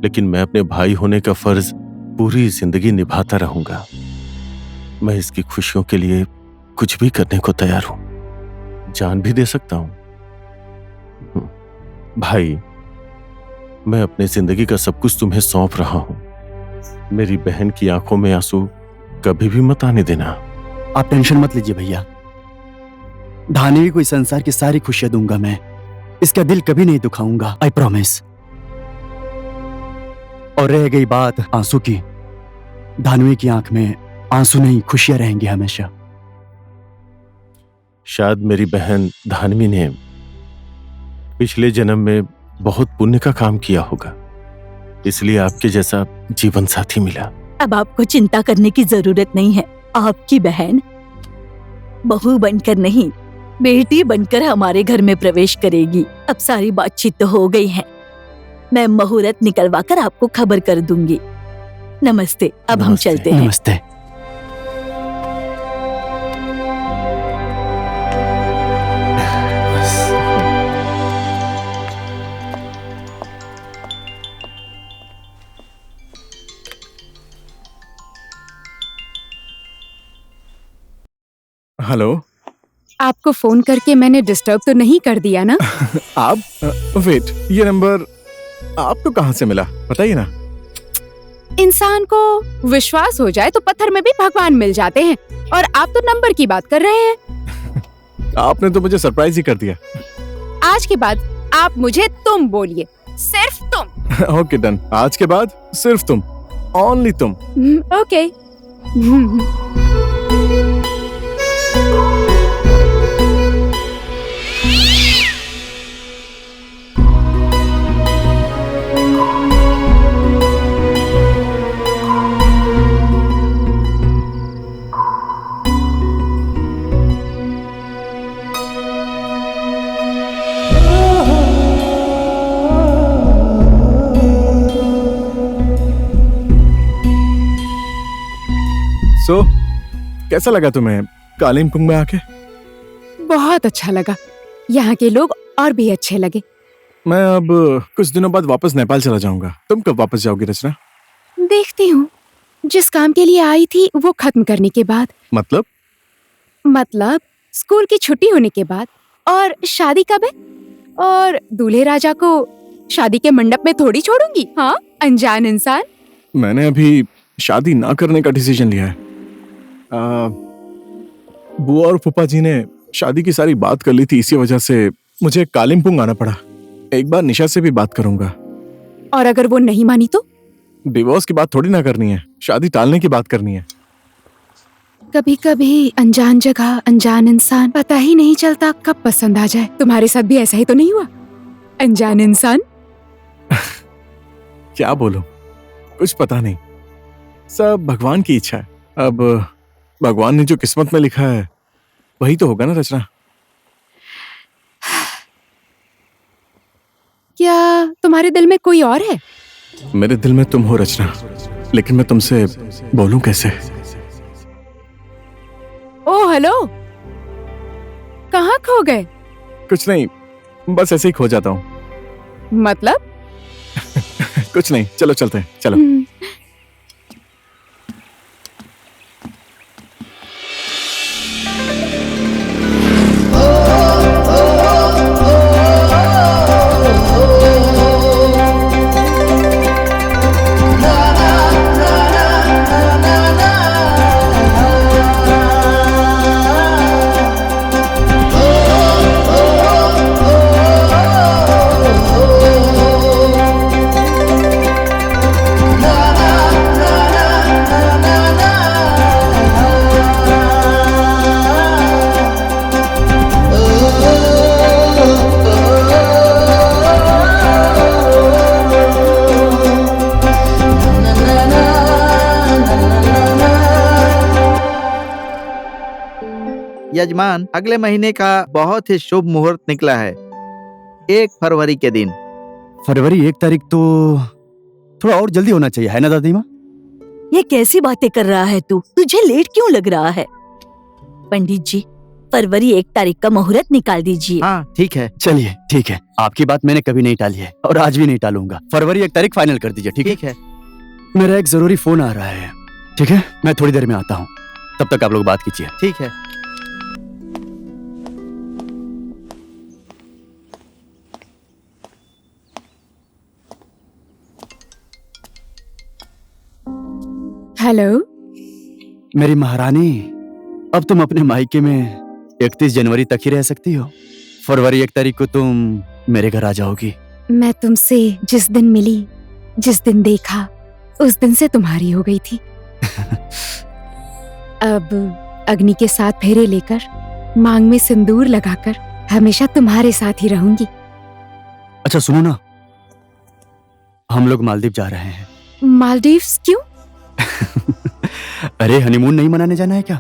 लेकिन मैं अपने भाई होने का फर्ज पूरी जिंदगी निभाता रहूंगा। मैं इसकी खुशियों के लिए कुछ भी करने को तैयार हूं, जान भी दे सकता हूं। भाई, मैं अपने जिंदगी का सब कुछ तुम्हें सौंप रहा हूं। मेरी बहन की आंखों में आंसू कभी भी मत आने देना। आप टेंशन मत लीजिए भैया, धानवी को इस संसार की सारी खुशियां दूंगा मैं। इसका दिल कभी नहीं दुखाऊंगा, आई प्रॉमिस। और रह गई बात आंसू की, धानवी की आंख में आंसू नहीं, खुशियां रहेंगी हमेशा। शायद मेरी बहन धानवी ने पिछले जन्म में बहुत पुण्य का काम किया होगा, इसलिए आपके जैसा जीवन साथी मिला। अब आपको चिंता करने की जरूरत नहीं है। आपकी बहन बहू बनकर नहीं, बेटी बनकर हमारे घर में प्रवेश करेगी। अब सारी बातचीत तो हो गई है, मैं मुहूर्त निकलवा कर आपको खबर कर दूंगी। नमस्ते, अब हम चलते हैं। नमस्ते। हेलो, आपको फोन करके मैंने डिस्टर्ब तो नहीं कर दिया ना? आप वेट, ये नंबर आपको कहाँ से मिला बताइए ना। इंसान को विश्वास हो जाए तो पत्थर में भी भगवान मिल जाते हैं, और आप तो नंबर की बात कर रहे हैं। आपने तो मुझे सरप्राइज ही कर दिया। आज के बाद आप मुझे तुम बोलिए, सिर्फ तुम। ओके डन, आज के बाद सिर्फ तुम, ओनली तुम। ओके। सो कैसा लगा तुम्हें कालिम्पोंग में आके? बहुत अच्छा लगा, यहाँ के लोग और भी अच्छे लगे। मैं अब कुछ दिनों बाद वापस नेपाल चला जाऊंगा। तुम कब वापस जाओगी रचना? देखती हूँ, जिस काम के लिए आई थी वो खत्म करने के बाद। मतलब स्कूल की छुट्टी होने के बाद। और शादी कब है? और दूल्हे राजा को शादी के मंडप में थोड़ी छोड़ूंगी, हाँ अनजान इंसान। मैंने अभी शादी ना करने का डिसीजन लिया है। बुआ और फूफा जी ने शादी की सारी बात कर ली थी, इसी वजह से मुझे कालिम्पोंग आना पड़ा। एक बार निशा से भी बात करूंगा। और अगर वो नहीं मानी तो? डिवोर्स की बात थोड़ी ना करनी है, शादी टालने की बात करनी है। कभी कभी अनजान जगह अनजान इंसान, पता ही नहीं चलता कब पसंद आ जाए। तुम्हारे साथ भी ऐसा ही तो नहीं हुआ अनजान इंसान? क्या बोलूं, कुछ पता नहीं, सब भगवान की इच्छा है। अब भगवान ने जो किस्मत में लिखा है वही तो होगा ना रचना। क्या तुम्हारे दिल में कोई और है? मेरे दिल में तुम हो रचना, लेकिन मैं तुमसे बोलूं कैसे? ओ हेलो, कहाँ खो गए? कुछ नहीं, बस ऐसे ही खो जाता हूँ। मतलब? कुछ नहीं, चलो चलते हैं, चलो। यजमान, अगले महीने का बहुत ही शुभ मुहूर्त निकला है, 1 फरवरी के दिन। फरवरी 1 तारीख तो थोड़ा और जल्दी होना चाहिए, है ना दादी माँ? ये कैसी बातें कर रहा है तू? तुझे लेट क्यों लग रहा है? पंडित जी, फरवरी 1 तारीख का मुहूर्त निकाल दीजिए। हाँ ठीक है। चलिए ठीक है, आपकी बात मैंने कभी नहीं टाली है और आज भी नहीं टालूंगा। फरवरी 1 तारीख फाइनल कर दीजिए, ठीक है? मेरा एक जरूरी फोन आ रहा है, ठीक है? मैं थोड़ी देर में आता हूँ, तब तक आप लोग बात कीजिए। ठीक है। हेलो मेरी महारानी, अब तुम अपने मायके में 31 जनवरी तक ही रह सकती हो। फरवरी 1 तारीख को तुम मेरे घर आ जाओगी। मैं तुमसे जिस दिन मिली, जिस दिन देखा, उस दिन से तुम्हारी हो गई थी। अब अग्नि के साथ फेरे लेकर, मांग में सिंदूर लगाकर हमेशा तुम्हारे साथ ही रहूंगी। अच्छा सुनो ना, हम लोग मालदीव जा रहे हैं। मालदीव्स क्यों? अरे हनीमून नहीं मनाने जाना है क्या?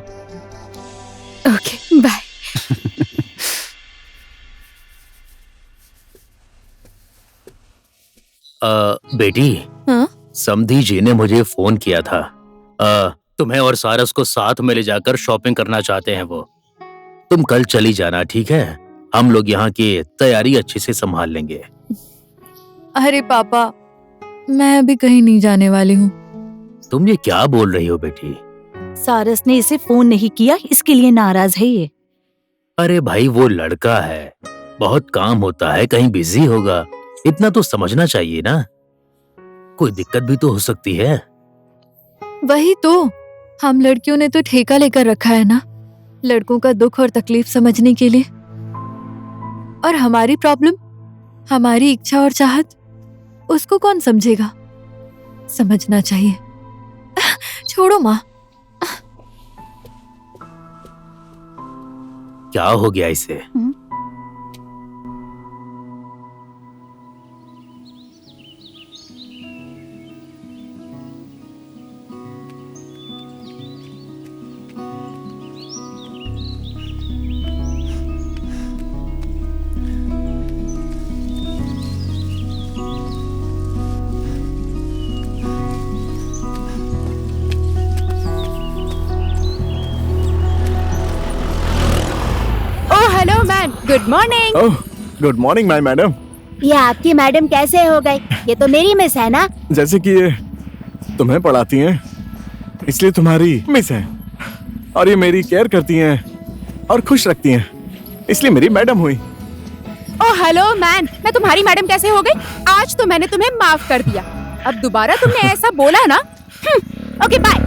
Okay bye. बेटी, हाँ? समधी जी ने मुझे फोन किया था। तुम्हें और सारस को साथ में ले जाकर शॉपिंग करना चाहते हैं वो। तुम कल चली जाना, ठीक है? हम लोग यहाँ की तैयारी अच्छे से संभाल लेंगे। अरे पापा, मैं अभी कहीं नहीं जाने वाली हूँ। तुम ये क्या बोल रही हो बेटी? सारस ने इसे फोन नहीं किया, इसके लिए नाराज है ये। अरे भाई, वो लड़का है, बहुत काम होता है, कहीं बिजी होगा, इतना तो समझना चाहिए ना। कोई दिक्कत भी तो हो सकती है। वही तो, हम लड़कियों ने तो ठेका लेकर रखा है ना लड़कों का दुख और तकलीफ समझने के लिए। और हमारी प्रॉब्लम, हमारी इच्छा और चाहत, उसको कौन समझेगा? समझना चाहिए। छोड़ो माँ। क्या हो गया इसे? Hello ma'am, good morning. Oh, good morning my madam. ये आपकी मैडम कैसे हो गई? ये तो मेरी मिस है ना। जैसे कि ये तुम्हें पढ़ाती हैं, इसलिए तुम्हारी मिस है, और ये मेरी केयर करती हैं और खुश रखती हैं। इसलिए मेरी मैडम हुई। ओ हेलो मैन, मैं तुम्हारी मैडम कैसे हो गई? आज तो मैंने तुम्हें माफ कर दिया, अब दोबारा तुमने ऐसा बोला ना। Okay bye.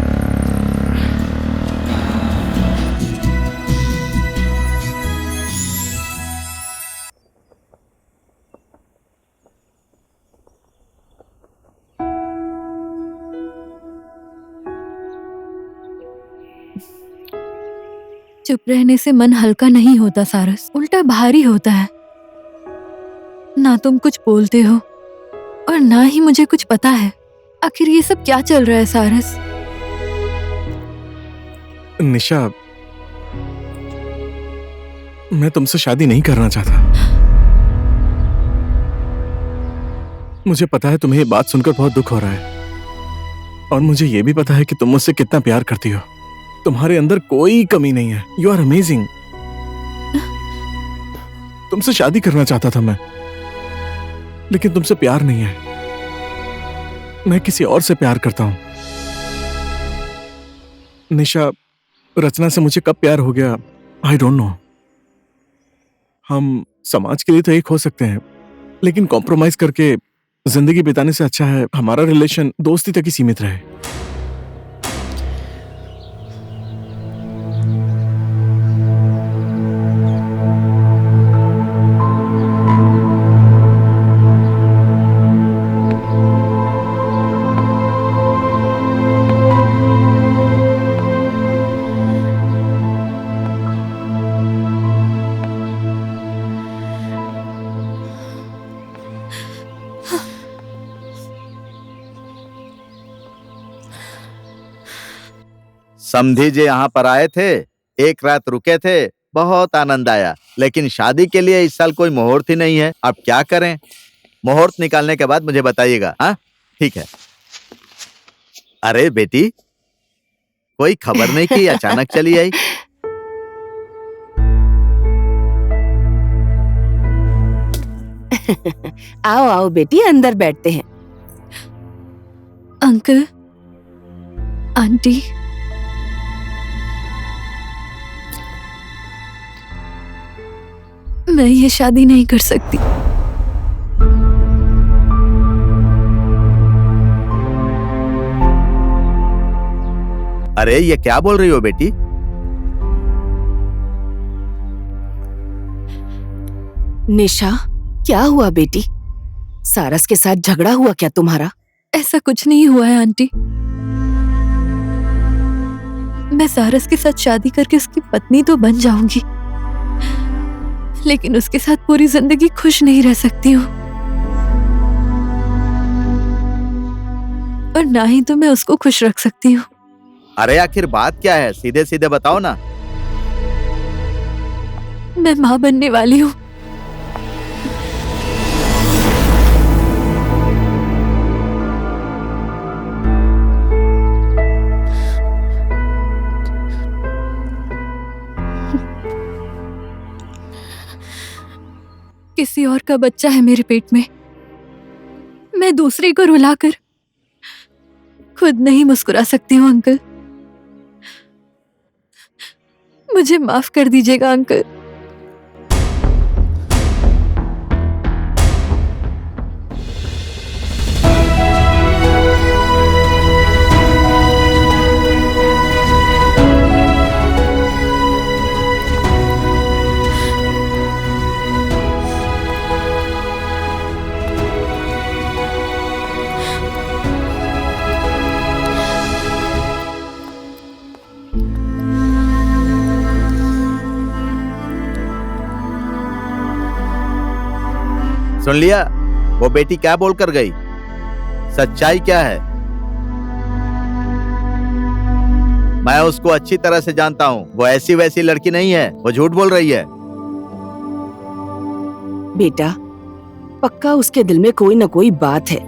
चुप रहने से मन हल्का नहीं होता सारस, उल्टा भारी होता है। ना तुम कुछ बोलते हो और ना ही मुझे कुछ पता है। आखिर ये सब क्या चल रहा है सारस? निशा, मैं तुमसे शादी नहीं करना चाहता। मुझे पता है तुम्हें ये बात सुनकर बहुत दुख हो रहा है, और मुझे ये भी पता है कि तुम मुझसे कितना प्यार करती हो। तुम्हारे अंदर कोई कमी नहीं है। You are amazing. तुमसे शादी करना चाहता था मैं, लेकिन तुमसे प्यार नहीं है। मैं किसी और से प्यार करता हूं। निशा, रचना से मुझे कब प्यार हो गया आई डोंट नो। हम समाज के लिए तो एक हो सकते हैं, लेकिन कॉम्प्रोमाइज करके जिंदगी बिताने से अच्छा है हमारा रिलेशन दोस्ती तक ही सीमित रहे। समधी जी यहाँ पर आए थे, एक रात रुके थे, बहुत आनंद आया, लेकिन शादी के लिए इस साल कोई मुहूर्त ही नहीं है। अब क्या करें? मुहूर्त निकालने के बाद मुझे बताइएगा। हाँ ठीक है। अरे बेटी, कोई खबर नहीं की, अचानक चली आई। आओ आओ बेटी, अंदर बैठते हैं। अंकल, आंटी, मैं ये शादी नहीं कर सकती। अरे ये क्या बोल रही हो बेटी? निशा, क्या हुआ बेटी? सारस के साथ झगड़ा हुआ क्या तुम्हारा? ऐसा कुछ नहीं हुआ है आंटी। मैं सारस के साथ शादी करके उसकी पत्नी तो बन जाऊंगी, लेकिन उसके साथ पूरी जिंदगी खुश नहीं रह सकती हूँ, और ना ही तो मैं उसको खुश रख सकती हूँ। अरे आखिर बात क्या है? सीधे सीधे बताओ ना। मैं माँ बनने वाली हूँ। किसी और का बच्चा है मेरे पेट में। मैं दूसरे को रुलाकर खुद नहीं मुस्कुरा सकती हूँ अंकल। मुझे माफ कर दीजिएगा अंकल। सुन लिया वो बेटी क्या बोल कर गई? सच्चाई क्या है? मैं उसको अच्छी तरह से जानता हूँ। वो ऐसी वैसी लड़की नहीं है, वो झूठ बोल रही है। बेटा, पक्का उसके दिल में कोई न कोई बात है।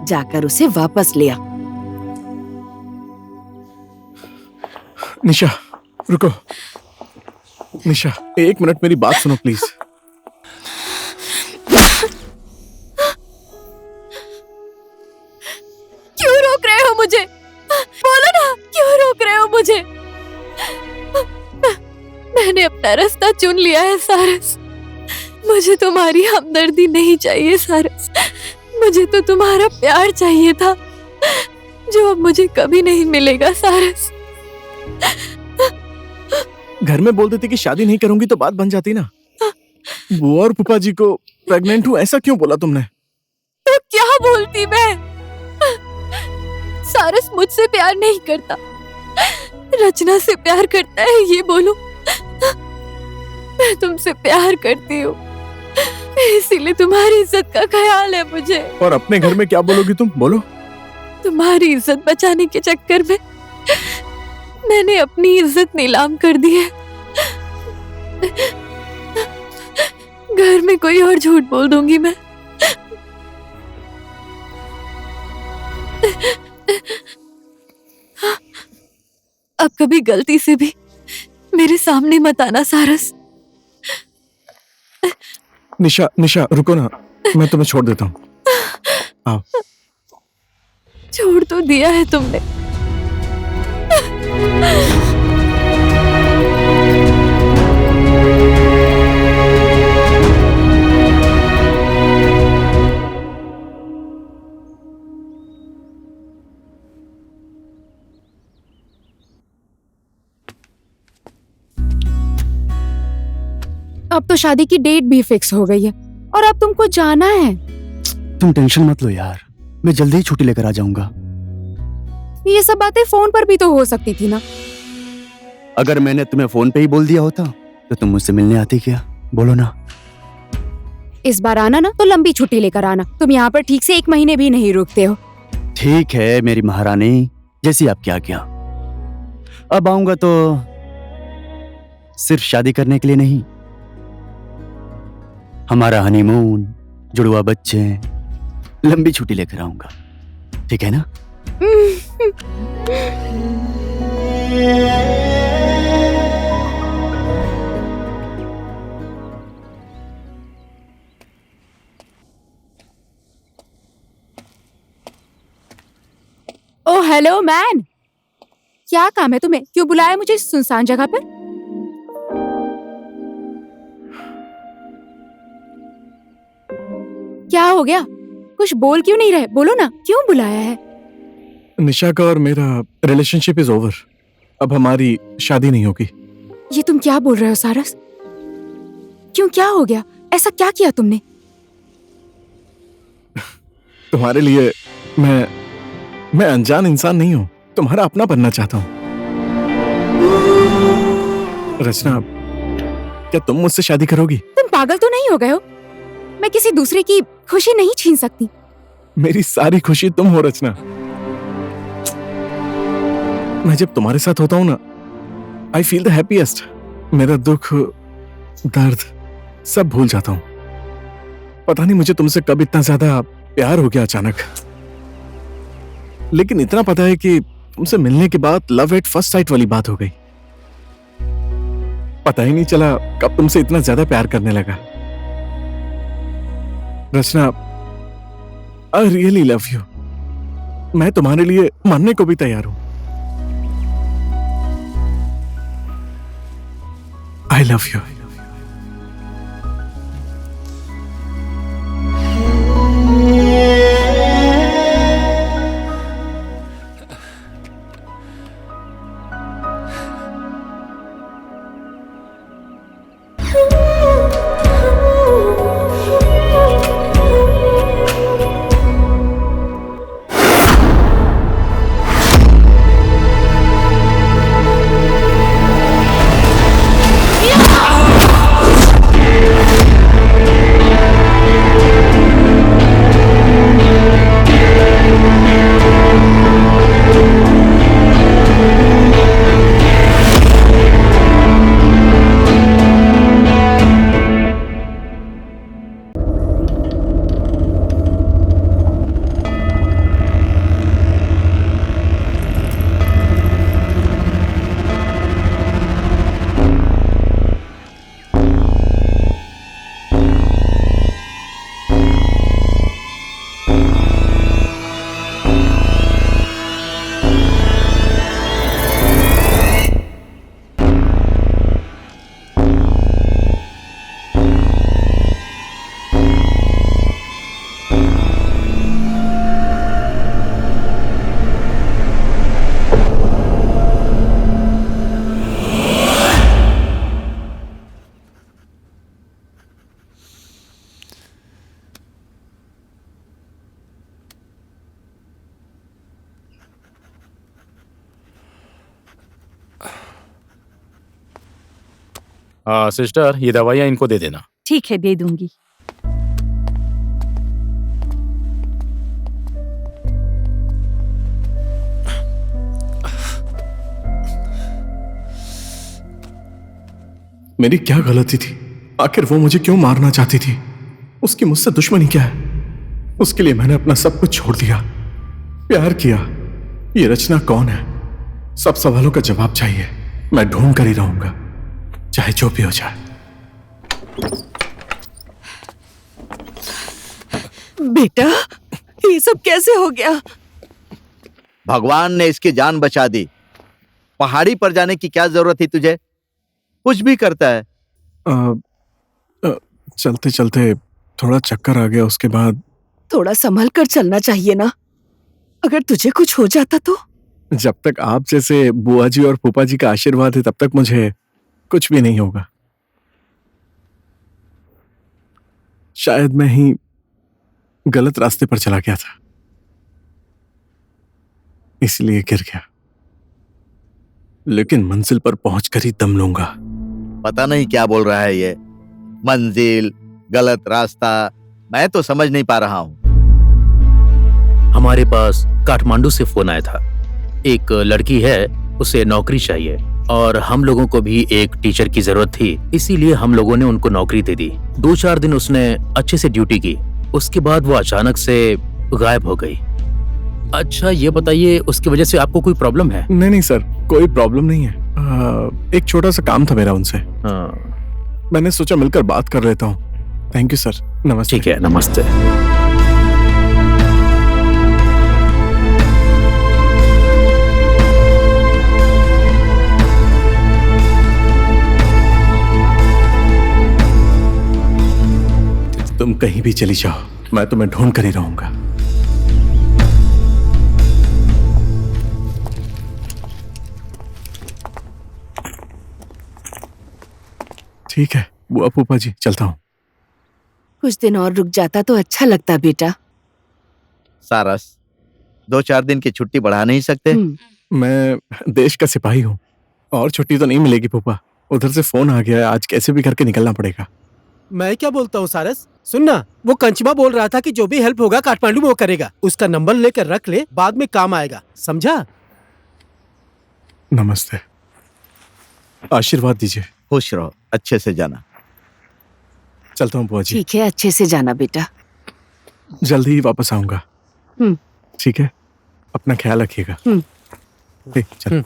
जाकर उसे वापस ले आ। निशा रुको। निशा, एक मिनट मेरी बात सुनो प्लीज। क्यों रोक रहे हो मुझे? बोलो ना, क्यों रोक रहे हो मुझे? मैंने अपना रास्ता चुन लिया है सारस। मुझे तुम्हारी हमदर्दी नहीं चाहिए सारस, मुझे तो तुम्हारा प्यार चाहिए था, जो अब मुझे कभी नहीं मिलेगा सारस। घर में बोल देती कि शादी नहीं करूंगी तो बात बन जाती ना। बुआ और फूफा जी को प्रेग्नेंट हूँ ऐसा क्यों बोला तुमने? तो क्या बोलती मैं? सारस मुझसे प्यार नहीं करता, रचना से प्यार करता है, ये बोलो। मैं तुमसे प्यार करती हूँ, इसीलिए तुम्हारी इज्जत का ख्याल है मुझे। और अपने घर में क्या बोलोगी तुम? बोलो। तुम्हारी इज्जत बचाने के चक्कर में मैंने अपनी इज्जत नीलाम कर दी है। घर में कोई और झूठ बोल दूंगी मैं। अब कभी गलती से भी मेरे सामने मत आना सारस। निशा, निशा रुको ना, मैं तुम्हें छोड़ देता हूँ। आओ। छोड़ तो दिया है तुमने। अब तो शादी की डेट भी फिक्स हो गई है और अब तुमको जाना है। तुम टेंशन मत लो यार, मैं जल्दी ही छुट्टी लेकर आ जाऊंगा। ये सब बातें फोन पर भी तो हो सकती थी ना। अगर मैंने तुम्हें फोन पे ही बोल दिया होता तो तुम मुझसे मिलने आती क्या? बोलो ना। इस बार आना ना तो लंबी छुट्टी लेकर आना। तुम यहाँ पर ठीक से 1 महीने भी नहीं रुकते हो। ठीक है मेरी महारानी, जैसी आपकी आज्ञा। अब आऊंगा तो सिर्फ शादी करने के लिए नहीं, हमारा हनीमून, जुड़वा बच्चे, लंबी छुट्टी लेकर आऊंगा। ठीक है ना? ओह हेलो मैन, क्या काम है तुम्हें? क्यों बुलाया मुझे इस सुनसान जगह पर? क्या हो गया? कुछ बोल क्यों नहीं रहे? बोलो ना, क्यों बुलाया है? निशा का और मेरा रिलेशनशिप इज ओवर। अब हमारी शादी नहीं होगी। ये तुम क्या बोल रहे हो सारस? क्यों, क्या हो गया? ऐसा क्या किया तुमने? तुम्हारे लिए मैं अनजान इंसान नहीं हूँ, तुम्हारा अपना बनना चाहता हूँ। रचना, क्या तुम मुझसे शादी करोगी? तुम पागल तो नहीं हो गए हो? मैं किसी दूसरे की खुशी नहीं छीन सकती। मेरी सारी खुशी तुम हो रचना। मैं जब तुम्हारे साथ होता हूँ ना, आई फील द हैप्पीएस्ट। मेरा दुख, दर्द सब भूल जाता हूँ। पता नहीं मुझे तुमसे कब इतना ज्यादा प्यार हो गया अचानक। लेकिन इतना पता है कि तुमसे मिलने के बाद लव एट फर्स्ट साइट वाली बात हो गई। पता ही नहीं चला कब तुमसे इतना ज्यादा प्यार करने लगा। रचना, आई रियली लव यू। मैं तुम्हारे लिए मरने को भी तैयार हूं। I love you. Yeah! हाँ सिस्टर, ये दवाइयाँ इनको दे देना। ठीक है, दे दूंगी। मेरी क्या गलती थी? आखिर वो मुझे क्यों मारना चाहती थी? उसकी मुझसे दुश्मनी क्या है? उसके लिए मैंने अपना सब कुछ छोड़ दिया, प्यार किया। ये रचना कौन है? सब सवालों का जवाब चाहिए। मैं ढूंढ कर ही रहूंगा, चाहे जो भी हो जाए। बेटा, ये सब कैसे हो गया? भगवान ने इसकी जान बचा दी। पहाड़ी पर जाने की क्या जरूरत थी तुझे? कुछ भी करता है। चलते चलते थोड़ा चक्कर आ गया, उसके बाद। थोड़ा संभल कर चलना चाहिए ना, अगर तुझे कुछ हो जाता तो। जब तक आप जैसे बुआ जी और फूफा जी का आशीर्वाद है तब तक मुझे कुछ भी नहीं होगा। शायद मैं ही गलत रास्ते पर चला गया था, इसलिए गिर गया। लेकिन मंजिल पर पहुंचकर ही दम लूंगा। पता नहीं क्या बोल रहा है ये। मंजिल, गलत रास्ता, मैं तो समझ नहीं पा रहा हूँ। हमारे पास काठमांडू से फोन आया था। एक लड़की है, उसे नौकरी चाहिए और हम लोगों को भी एक टीचर की जरूरत थी, इसीलिए हम लोगों ने उनको नौकरी दे दी। 2-4 दिन उसने अच्छे से ड्यूटी की, उसके बाद वो अचानक से गायब हो गई। अच्छा ये बताइए, उसकी वजह से आपको कोई प्रॉब्लम है? नहीं सर, कोई प्रॉब्लम नहीं है। एक छोटा सा काम था मेरा उनसे। मैंने सोचा मिलकर बात कर लेता हूँ। थैंक यू सर, नमस्ते। ठीक है, नमस्ते। तुम कहीं भी चली जाओ, मैं तुम्हें ढूंढ कर ही रहूंगा। ठीक है बुआ फूफा जी, चलता हूँ। कुछ दिन और रुक जाता तो अच्छा लगता बेटा। सारस, 2-4 दिन की छुट्टी बढ़ा नहीं सकते? मैं देश का सिपाही हूँ और छुट्टी तो नहीं मिलेगी फूफा। उधर से फोन आ गया है, आज कैसे भी करके निकलना पड़ेगा। मैं क्या बोलता हूँ सारस, सुनना, वो कंचमा बोल रहा था कि जो भी हेल्प होगा काठमांडू में वो करेगा। उसका नंबर लेकर रख ले, बाद में काम आएगा, समझा? नमस्ते, आशीर्वाद दीजिए। खुश रहो, अच्छे से जाना। चलता हूँ बुआ जी। ठीक है, अच्छे से जाना बेटा। जल्दी ही वापस आऊंगा। ठीक है, अपना ख्याल रखिएगा। चल।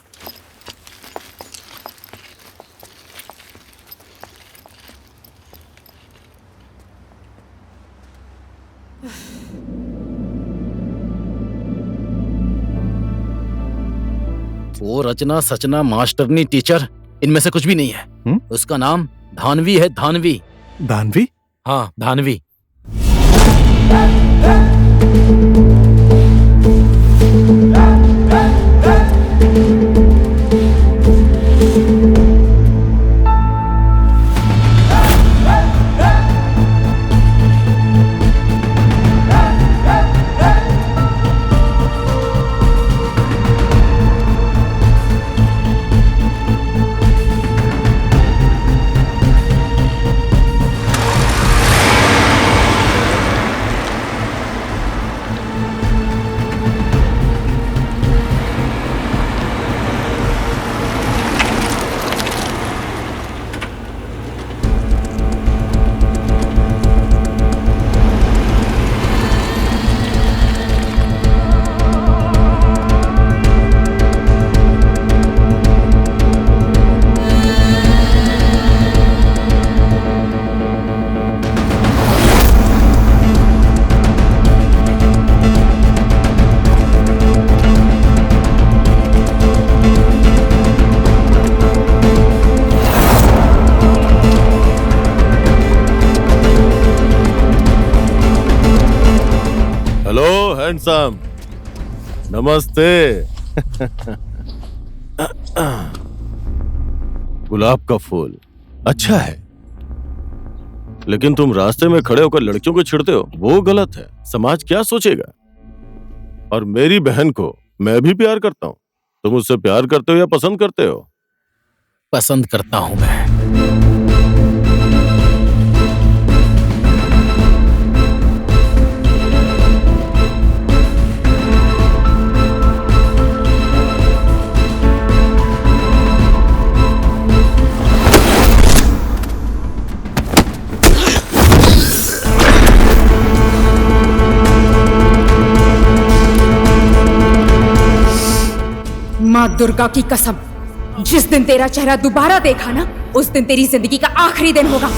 वो रचना सचना मास्टरनी टीचर, इनमें से कुछ भी नहीं है। उसका नाम धानवी है, धानवी। धानवी? हाँ, धानवी। हैंडसम, नमस्ते। गुलाब का फूल अच्छा है, लेकिन तुम रास्ते में खड़े होकर लड़कियों को छेड़ते हो, वो गलत है। समाज क्या सोचेगा? और मेरी बहन को मैं भी प्यार करता हूँ। तुम उससे प्यार करते हो या पसंद करते हो? पसंद करता हूं मैं। दुर्गा की कसम, जिस दिन तेरा चेहरा दोबारा देखा ना, उस दिन तेरी जिंदगी का आखिरी दिन होगा।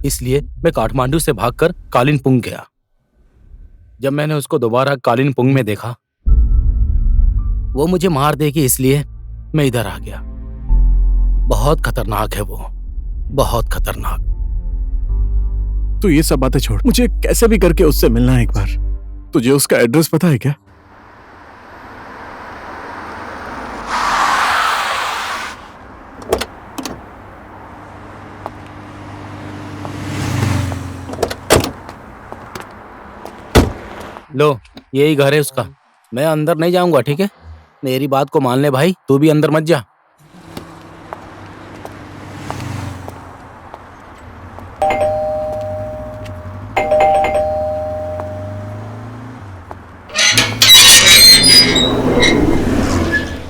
इसलिए मैं काठमांडू से भागकर कालिंपुंग गया। जब मैंने उसको दोबारा कालिंपुंग में देखा, वो मुझे मार देगी, इसलिए मैं इधर आ गया। बहुत खतरनाक है वो, बहुत खतरनाक। तू ये सब बातें छोड़, मुझे कैसे भी करके उससे मिलना है एक बार। तुझे उसका एड्रेस पता है क्या? लो, यही घर है उसका। मैं अंदर नहीं जाऊंगा, ठीक है? मेरी बात को मान ले भाई, तू भी अंदर मत जा।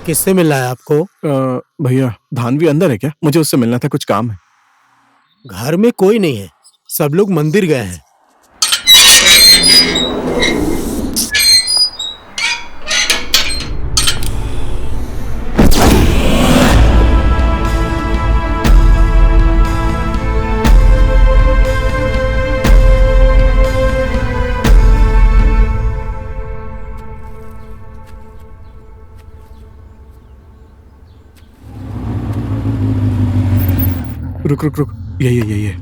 किससे मिलना है आपको? भैया, धानवी अंदर है क्या? मुझे उससे मिलना था, कुछ काम है। घर में कोई नहीं है, सब लोग मंदिर गए हैं। रुक रुक रुक, ये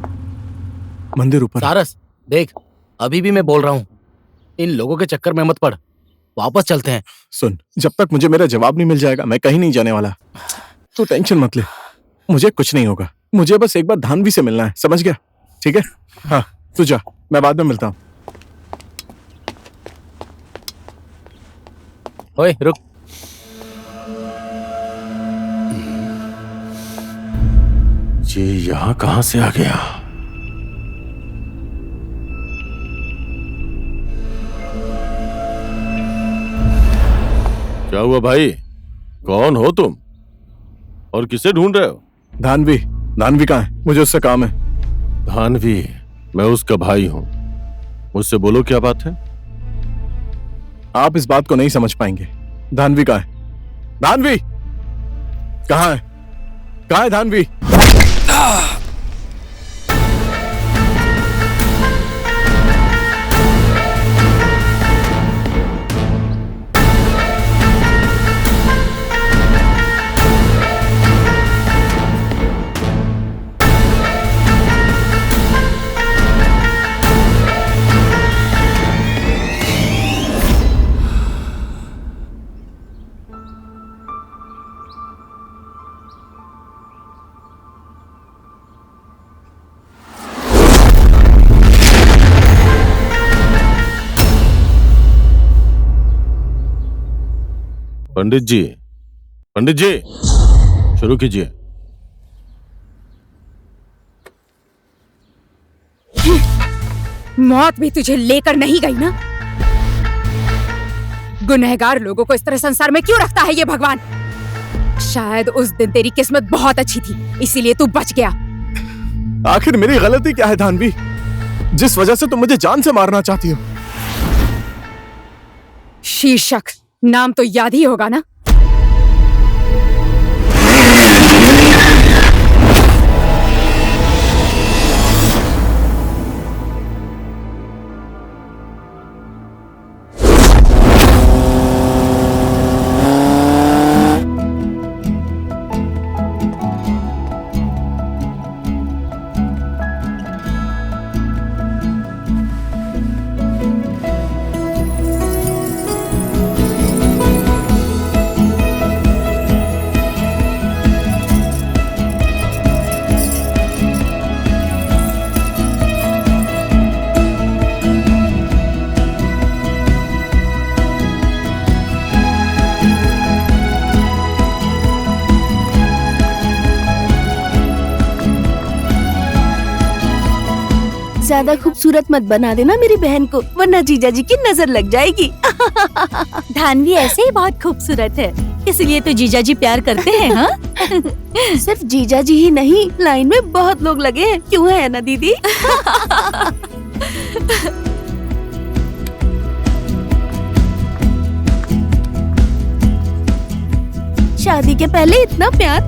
मंदिर ऊपर। सारस, देख, अभी भी मैं बोल रहा हूँ, इन लोगों के चक्कर में मत पड़, वापस चलते हैं। सुन, जब तक मुझे मेरा जवाब नहीं मिल जाएगा, मैं कहीं नहीं जाने वाला। तू टेंशन मत ले, मुझे कुछ नहीं होगा। मुझे बस एक बार धानवी से मिलना है, समझ गया? ठीक है? हाँ, तू जा, मैं बाद में मिलता हूँ। ओए, रुक। ये यहाँ कहाँ से आ गया? क्या हुआ भाई? कौन हो तुम और किसे ढूंढ रहे हो? धानवी कहाँ है? मुझे उससे काम है। धानवी, मैं उसका भाई हूं। मुझसे बोलो, क्या बात है? आप इस बात को नहीं समझ पाएंगे। धानवी कहाँ है? धानवी कहाँ है? कहाँ है धानवी? पंडित जी, शुरू कीजिए। मौत भी तुझे लेकर नहीं गई ना? गुनहगार लोगों को इस तरह संसार में क्यों रखता है ये भगवान? शायद उस दिन तेरी किस्मत बहुत अच्छी थी, इसीलिए तू बच गया। आखिर मेरी गलती क्या है धानवी, जिस वजह से तुम मुझे जान से मारना चाहती हो? शीर्षक नाम तो याद ही होगा ना? ज्यादा खूबसूरत मत बना देना मेरी बहन को, वरना जीजा जी की नजर लग जाएगी। धानवी ऐसे ही बहुत खूबसूरत है, इसलिए तो जीजा जी प्यार करते हैं। हाँ सिर्फ जीजा जी ही नहीं, लाइन में बहुत लोग लगे हैं, क्यों है ना दीदी? शादी के पहले इतना प्यार।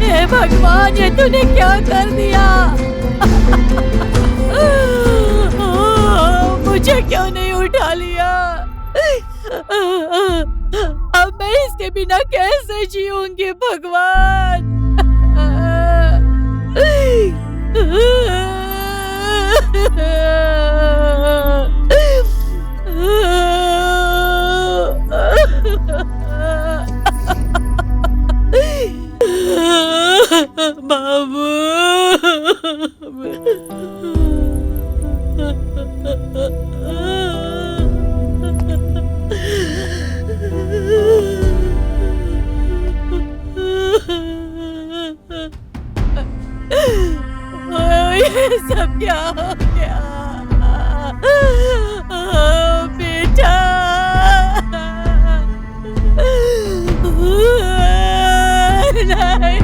हे भगवान, ये तूने क्या कर दिया? मुझे क्यों नहीं उठा लिया? अब मैं इसके बिना कैसे जीऊंगी भगवान? बाबू, ये सब क्या हो गया? बेटा, नहीं।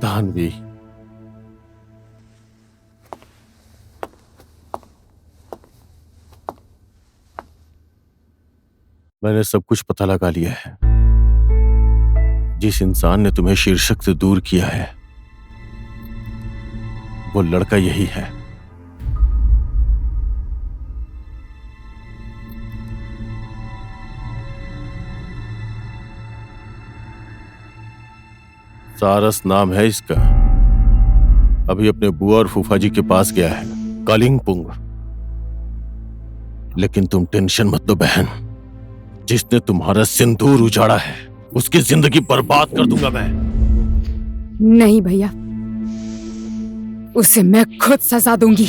तानवी, मैंने सब कुछ पता लगा लिया है। जिस इंसान ने तुम्हें शीर्षक से दूर किया है वो लड़का यही है। सारस नाम है इसका। अभी अपने बुआ और फूफा जी के पास गया है, कालिंगपुंग। लेकिन तुम टेंशन मत लो बहन, जिसने तुम्हारा सिंदूर उजाड़ा है उसकी जिंदगी बर्बाद कर दूंगा मैं। नहीं भैया, उसे मैं खुद सजा दूंगी।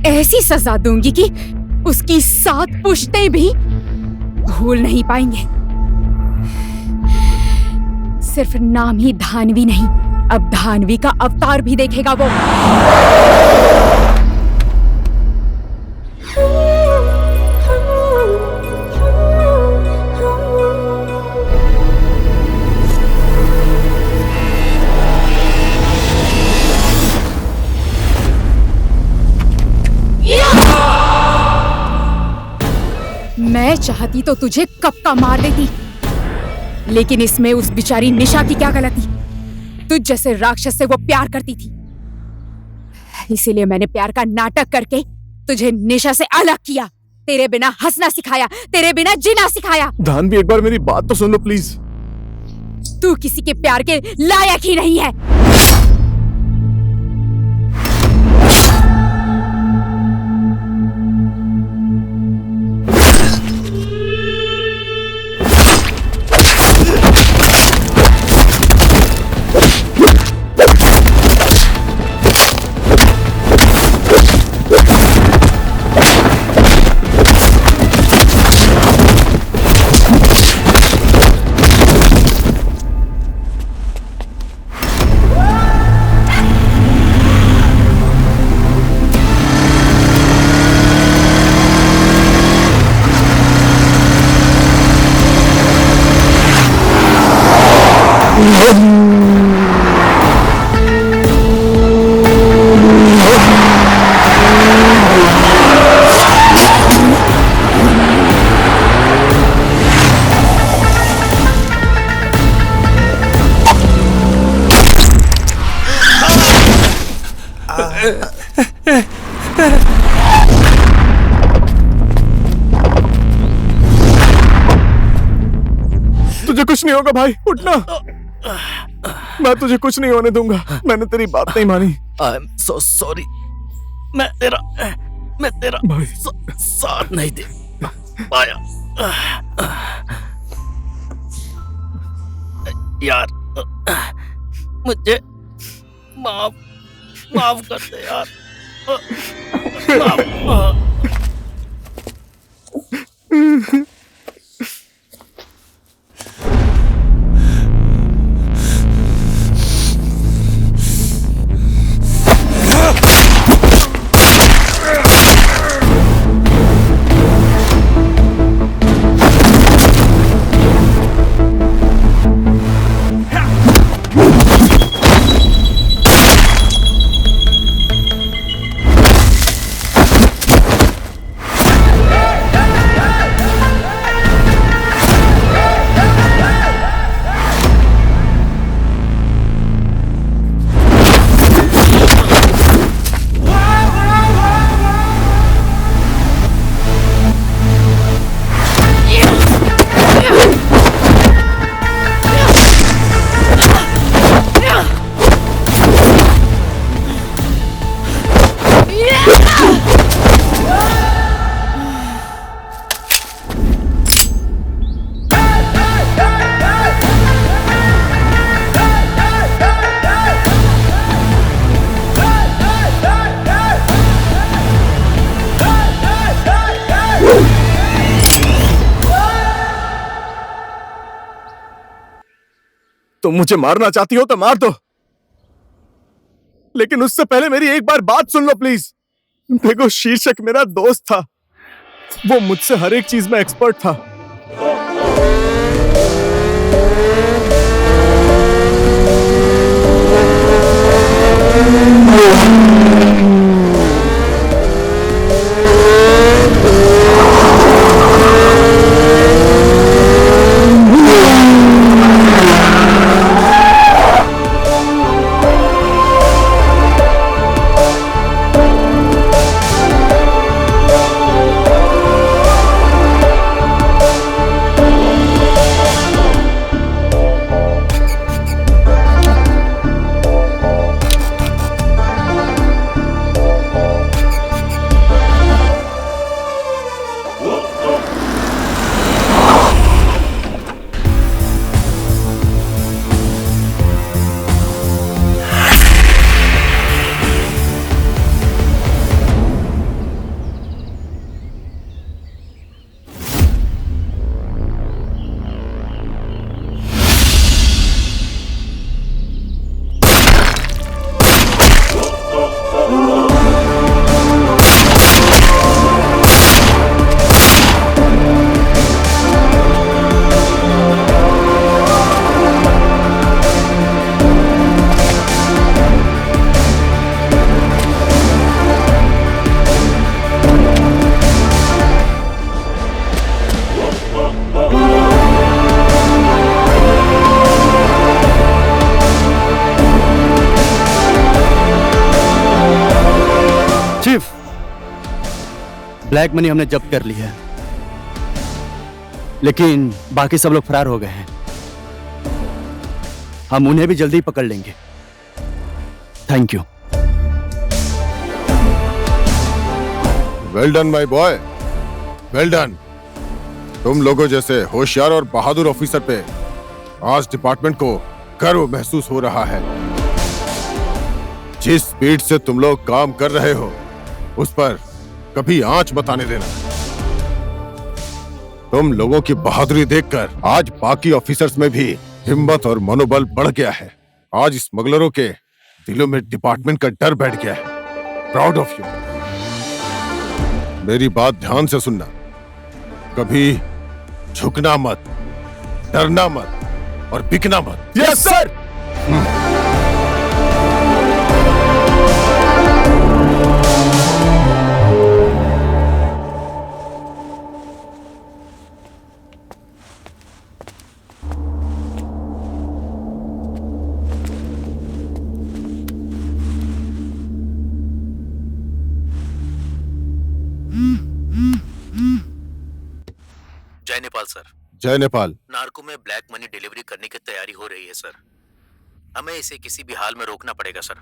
ऐसी सजा दूंगी कि उसकी 7 पुश्तें भी भूल नहीं पाएंगे। सिर्फ नाम ही धानवी नहीं, अब धानवी का अवतार भी देखेगा वो। मैं चाहती तो तुझे कब का मार देती, लेकिन इसमें उस बेचारी निशा की क्या गलती? तुझ जैसे राक्षस से वो प्यार करती थी, इसीलिए मैंने प्यार का नाटक करके तुझे निशा से अलग किया। तेरे बिना हंसना सिखाया, तेरे बिना जीना सिखाया। धानवी, एक बार मेरी बात तो सुन लो प्लीज। तू किसी के प्यार के लायक ही नहीं है। तुझे कुछ नहीं होगा भाई, उठना। मैं तुझे कुछ नहीं होने दूंगा। मैंने तेरी बात नहीं मानी। I am so sorry. मैं तेरा भाई साथ नहीं दे पाया यार। मुझे माफ कर दे यार। तुम मुझे मारना चाहती हो तो मार दो, लेकिन उससे पहले मेरी एक बार बात सुन लो प्लीज। देखो, शीर्षक मेरा दोस्त था, वो मुझसे हर एक चीज में एक्सपर्ट था। ब्लैक मनी हमने जब्त कर ली है, लेकिन बाकी सब लोग फरार हो गए हैं। हम उन्हें भी जल्दी पकड़ लेंगे। Thank you. Well done my boy, well done. तुम लोगों जैसे होशियार और बहादुर ऑफिसर पे आज डिपार्टमेंट को गर्व महसूस हो रहा है। जिस स्पीड से तुम लोग काम कर रहे हो उस पर कभी आंच मत आने देना। तुम लोगों की बहादुरी देखकर आज बाकी ऑफिसर्स में भी हिम्मत और मनोबल बढ़ गया है। आज स्मगलरों के दिलों में डिपार्टमेंट का डर बैठ गया है। Proud of you. मेरी बात ध्यान से सुनना, कभी झुकना मत, डरना मत और बिकना मत। Yes sir. जय नेपाल सर। जय नेपाल। नार्को में ब्लैक मनी डिलीवरी करने की तैयारी हो रही है सर। हमें इसे किसी भी हाल में रोकना पड़ेगा सर।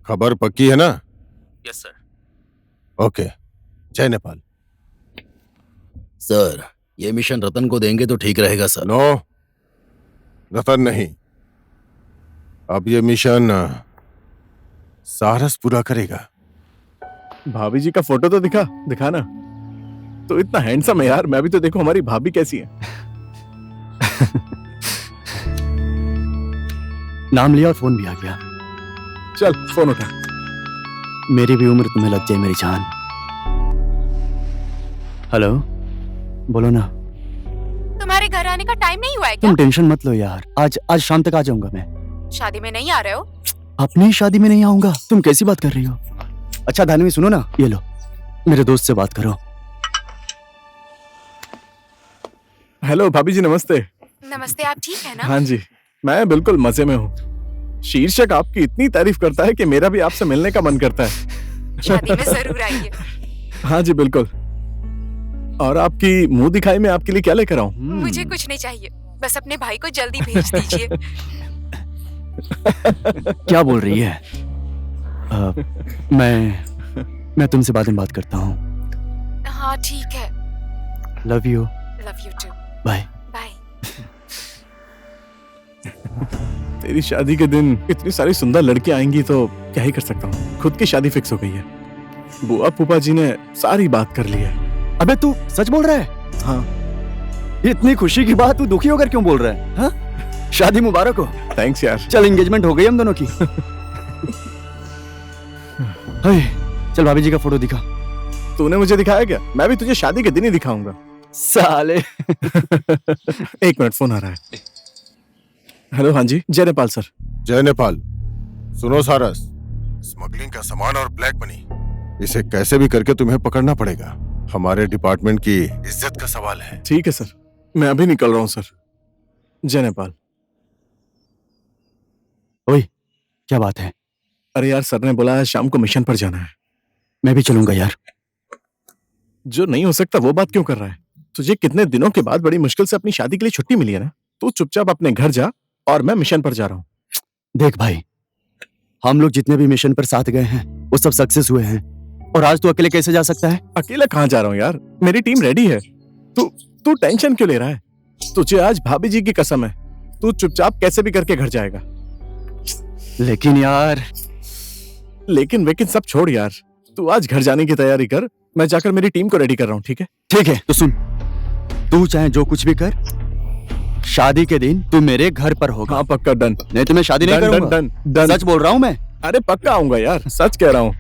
खबर पक्की है ना? Yes sir. ओके, जय नेपाल। सर, ये मिशन रतन को देंगे तो ठीक रहेगा सर। नो, रतन नहीं। अब ये मिशन सारस पूरा करेगा। भाभी जी का फोटो तो दिखा ना। तो इतना हैंडसम है यार, मैं भी तो देखो हमारी भाभी कैसी है। नाम लिया और फोन भी आ गया। चल फोन उठा। मेरी भी उम्र तुम्हें लग जाए मेरी जान। हेलो, बोलो ना। तुम्हारे घर आने का टाइम नहीं हुआ है क्या? तुम टेंशन मत लो यार, आज शाम तक आ जाऊंगा मैं। शादी में नहीं आ रहे हो? अपनी शादी में नहीं आऊंगा? तुम कैसी बात कर रही हो? अच्छा धानवी सुनो ना, ये लो, मेरे दोस्त से बात करो। हेलो भाभी जी, नमस्ते। नमस्ते, आप ठीक है ना? हाँ जी, मैं बिल्कुल मजे में हूँ। शीर्षक आपकी इतनी तारीफ करता है कि मेरा भी आपसे मिलने का मन करता है। शादी में जरूर आइए। हाँ जी बिल्कुल। और आपकी मुंह दिखाई में आपके लिए क्या लेकर आऊं? मुझे कुछ नहीं चाहिए, बस अपने भाई को जल्दी भेज दीजिए। क्या बोल रही है? मैं तुमसे बाद में बात करता हूँ। हाँ ठीक है। Love you. Love you too. Bye. Bye. तेरी शादी के दिन इतनी सारी सुंदर लड़कियां आएंगी तो क्या ही कर सकता हूँ। खुद की शादी फिक्स हो गई है। बुआ फूफा जी ने सारी बात कर ली है। अबे तू सच बोल रहा है? हाँ। इतनी खुशी की बात तू दुखी होकर क्यों बोल रहा है? हाँ? शादी मुबारक हो। थैंक्स यार। चल एंगेजमेंट हो गई हम दोनों की। चल भाभी जी का फोटो दिखा। तूने मुझे दिखाया क्या? मैं भी तुझे शादी के दिन ही दिखाऊंगा। साले। एक मिनट, फोन आ रहा है। हेलो, हाँ जी, जय नेपाल सर। जय नेपाल। सुनो सारस, स्मगलिंग का सामान और ब्लैक मनी, इसे कैसे भी करके तुम्हें पकड़ना पड़ेगा। हमारे डिपार्टमेंट की इज्जत का सवाल है। ठीक है सर, मैं अभी निकल रहा हूँ सर। जय नेपाल। ओए, क्या बात है? अरे यार, सर ने बोला है शाम को मिशन पर जाना है। मैं भी चलूंगा यार। जो नहीं हो सकता वो बात क्यों कर रहा है? तुझे कितने दिनों के बाद बड़ी मुश्किल से अपनी शादी के लिए छुट्टी मिली है ना। तू चुपचाप अपने घर जा और मैं मिशन पर जा रहा हूँ। देख भाई, हम लोग जितने भी मिशन पर साथ गए हैं वो सब सक्सेस हुए हैं, और आज तू अकेले कैसे जा सकता है? अकेले कहाँ जा रहा हूँ यार, मेरी टीम रेडी है। तू टेंशन क्यों ले रहा है? तुझे आज भाभी जी की कसम है, तू चुपचाप कैसे भी करके घर जाएगा। लेकिन यार, लेकिन सब छोड़ यार, तू आज घर जाने की तैयारी कर। मैं जाकर मेरी टीम को रेडी कर रहा हूँ। ठीक है? ठीक है, तो सुन, तू चाहे जो कुछ भी कर, शादी के दिन तू मेरे घर पर होगा। हाँ पक्का, डन। नहीं तो मैं शादी नहीं करूंगा। डन। सच बोल रहा हूँ मैं। अरे पक्का आऊंगा यार, सच कह रहा हूँ।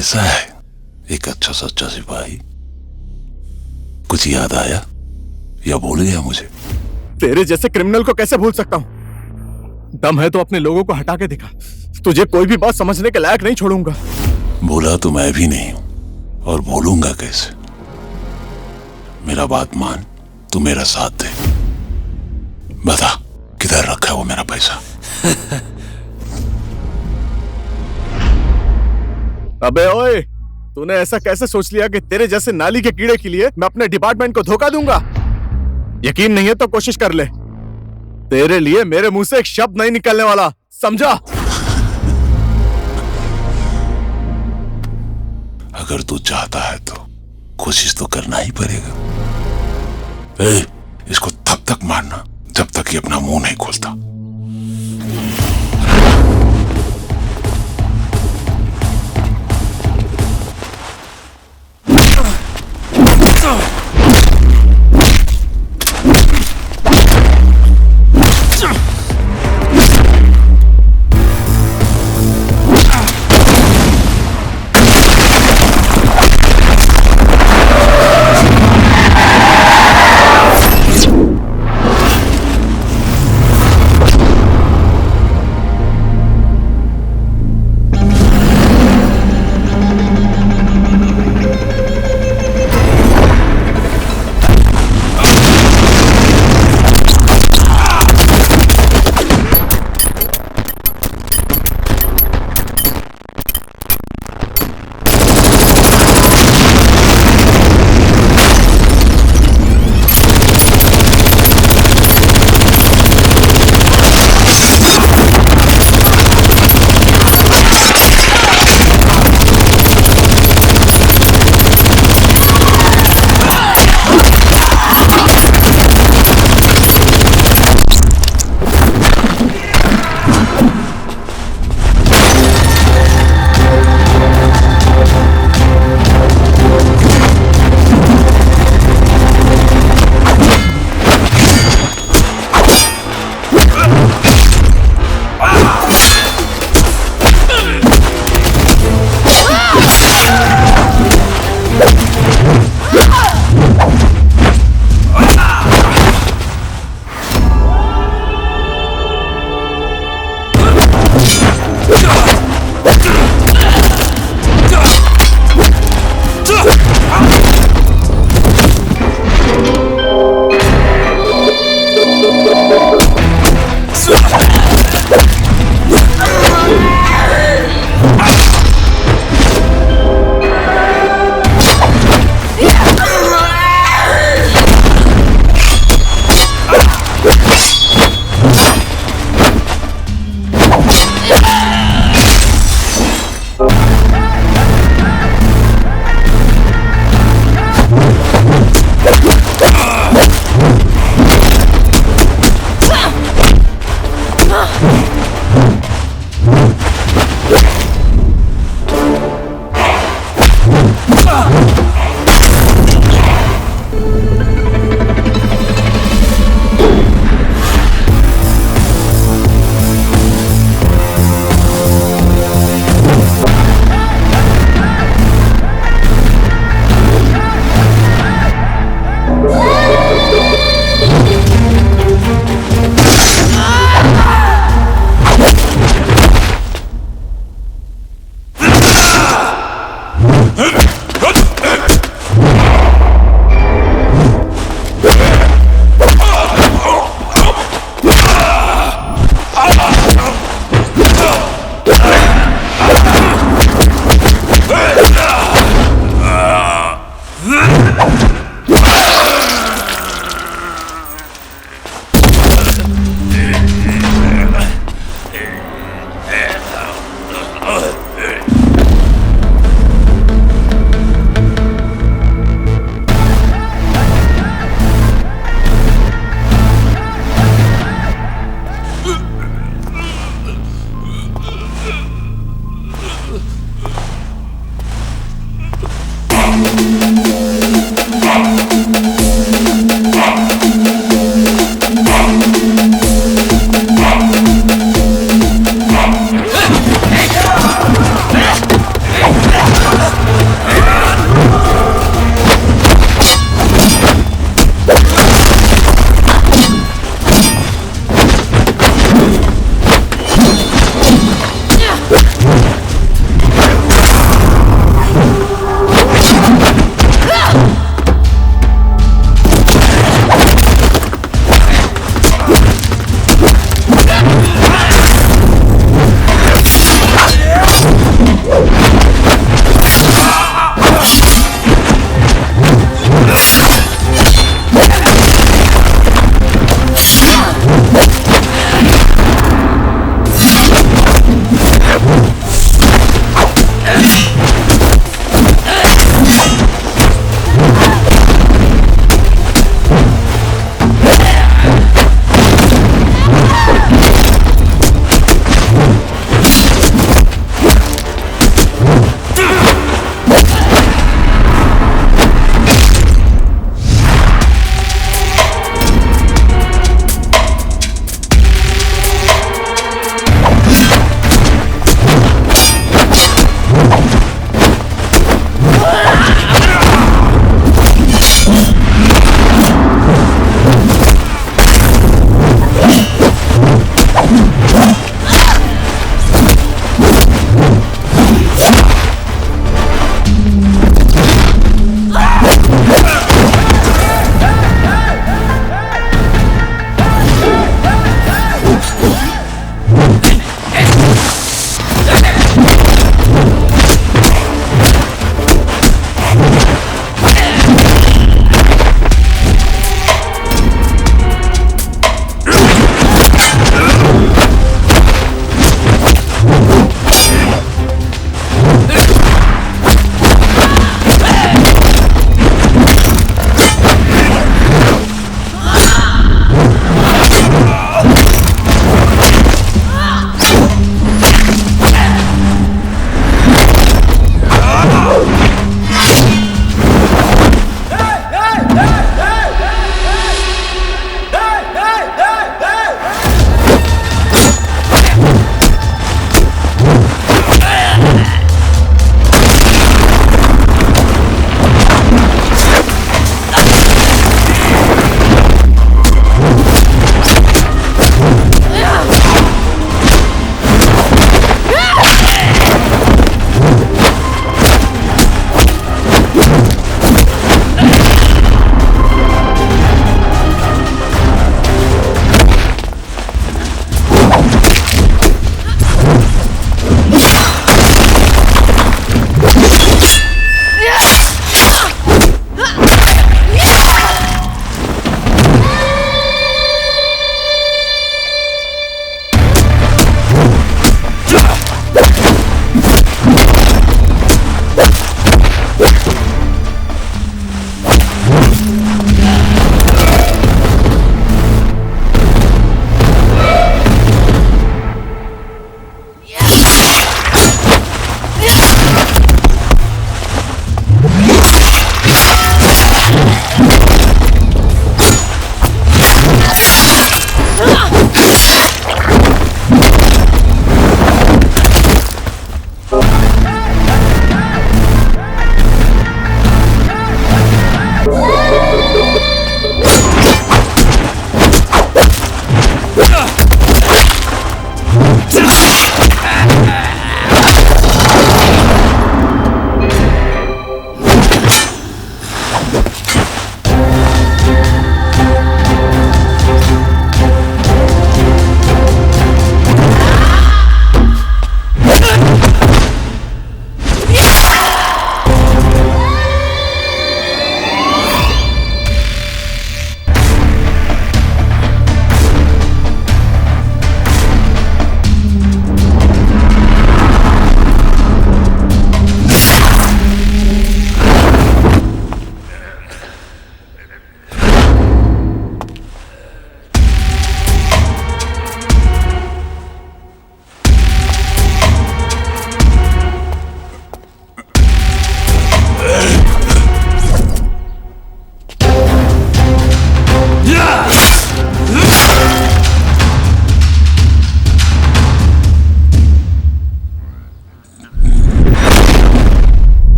कैसा है एक अच्छा सच्चा सिपाही? कुछ याद आया या भूल गया मुझे? तेरे जैसे क्रिमिनल को कैसे भूल सकता हूँ? दम है तो अपने लोगों को हटा के दिखा। तुझे कोई भी बात समझने के लायक नहीं छोड़ूंगा। भूला तो मैं भी नहीं हूं और भूलूंगा कैसे? मेरा बात मान, तू मेरा साथ दे। बता किधर रखा है वो मेरा पैसा? अबे ओए, तूने ऐसा कैसे सोच लिया कि तेरे जैसे नाली के कीड़े के लिए मैं अपने डिपार्टमेंट को धोखा दूंगा? यकीन नहीं है तो कोशिश कर ले। तेरे लिए मेरे मुंह से एक शब्द नहीं निकलने वाला, समझा? अगर तू चाहता है तो कोशिश तो करना ही पड़ेगा। इसको तब तक मारना जब तक ये अपना मुंह नहीं खोलता।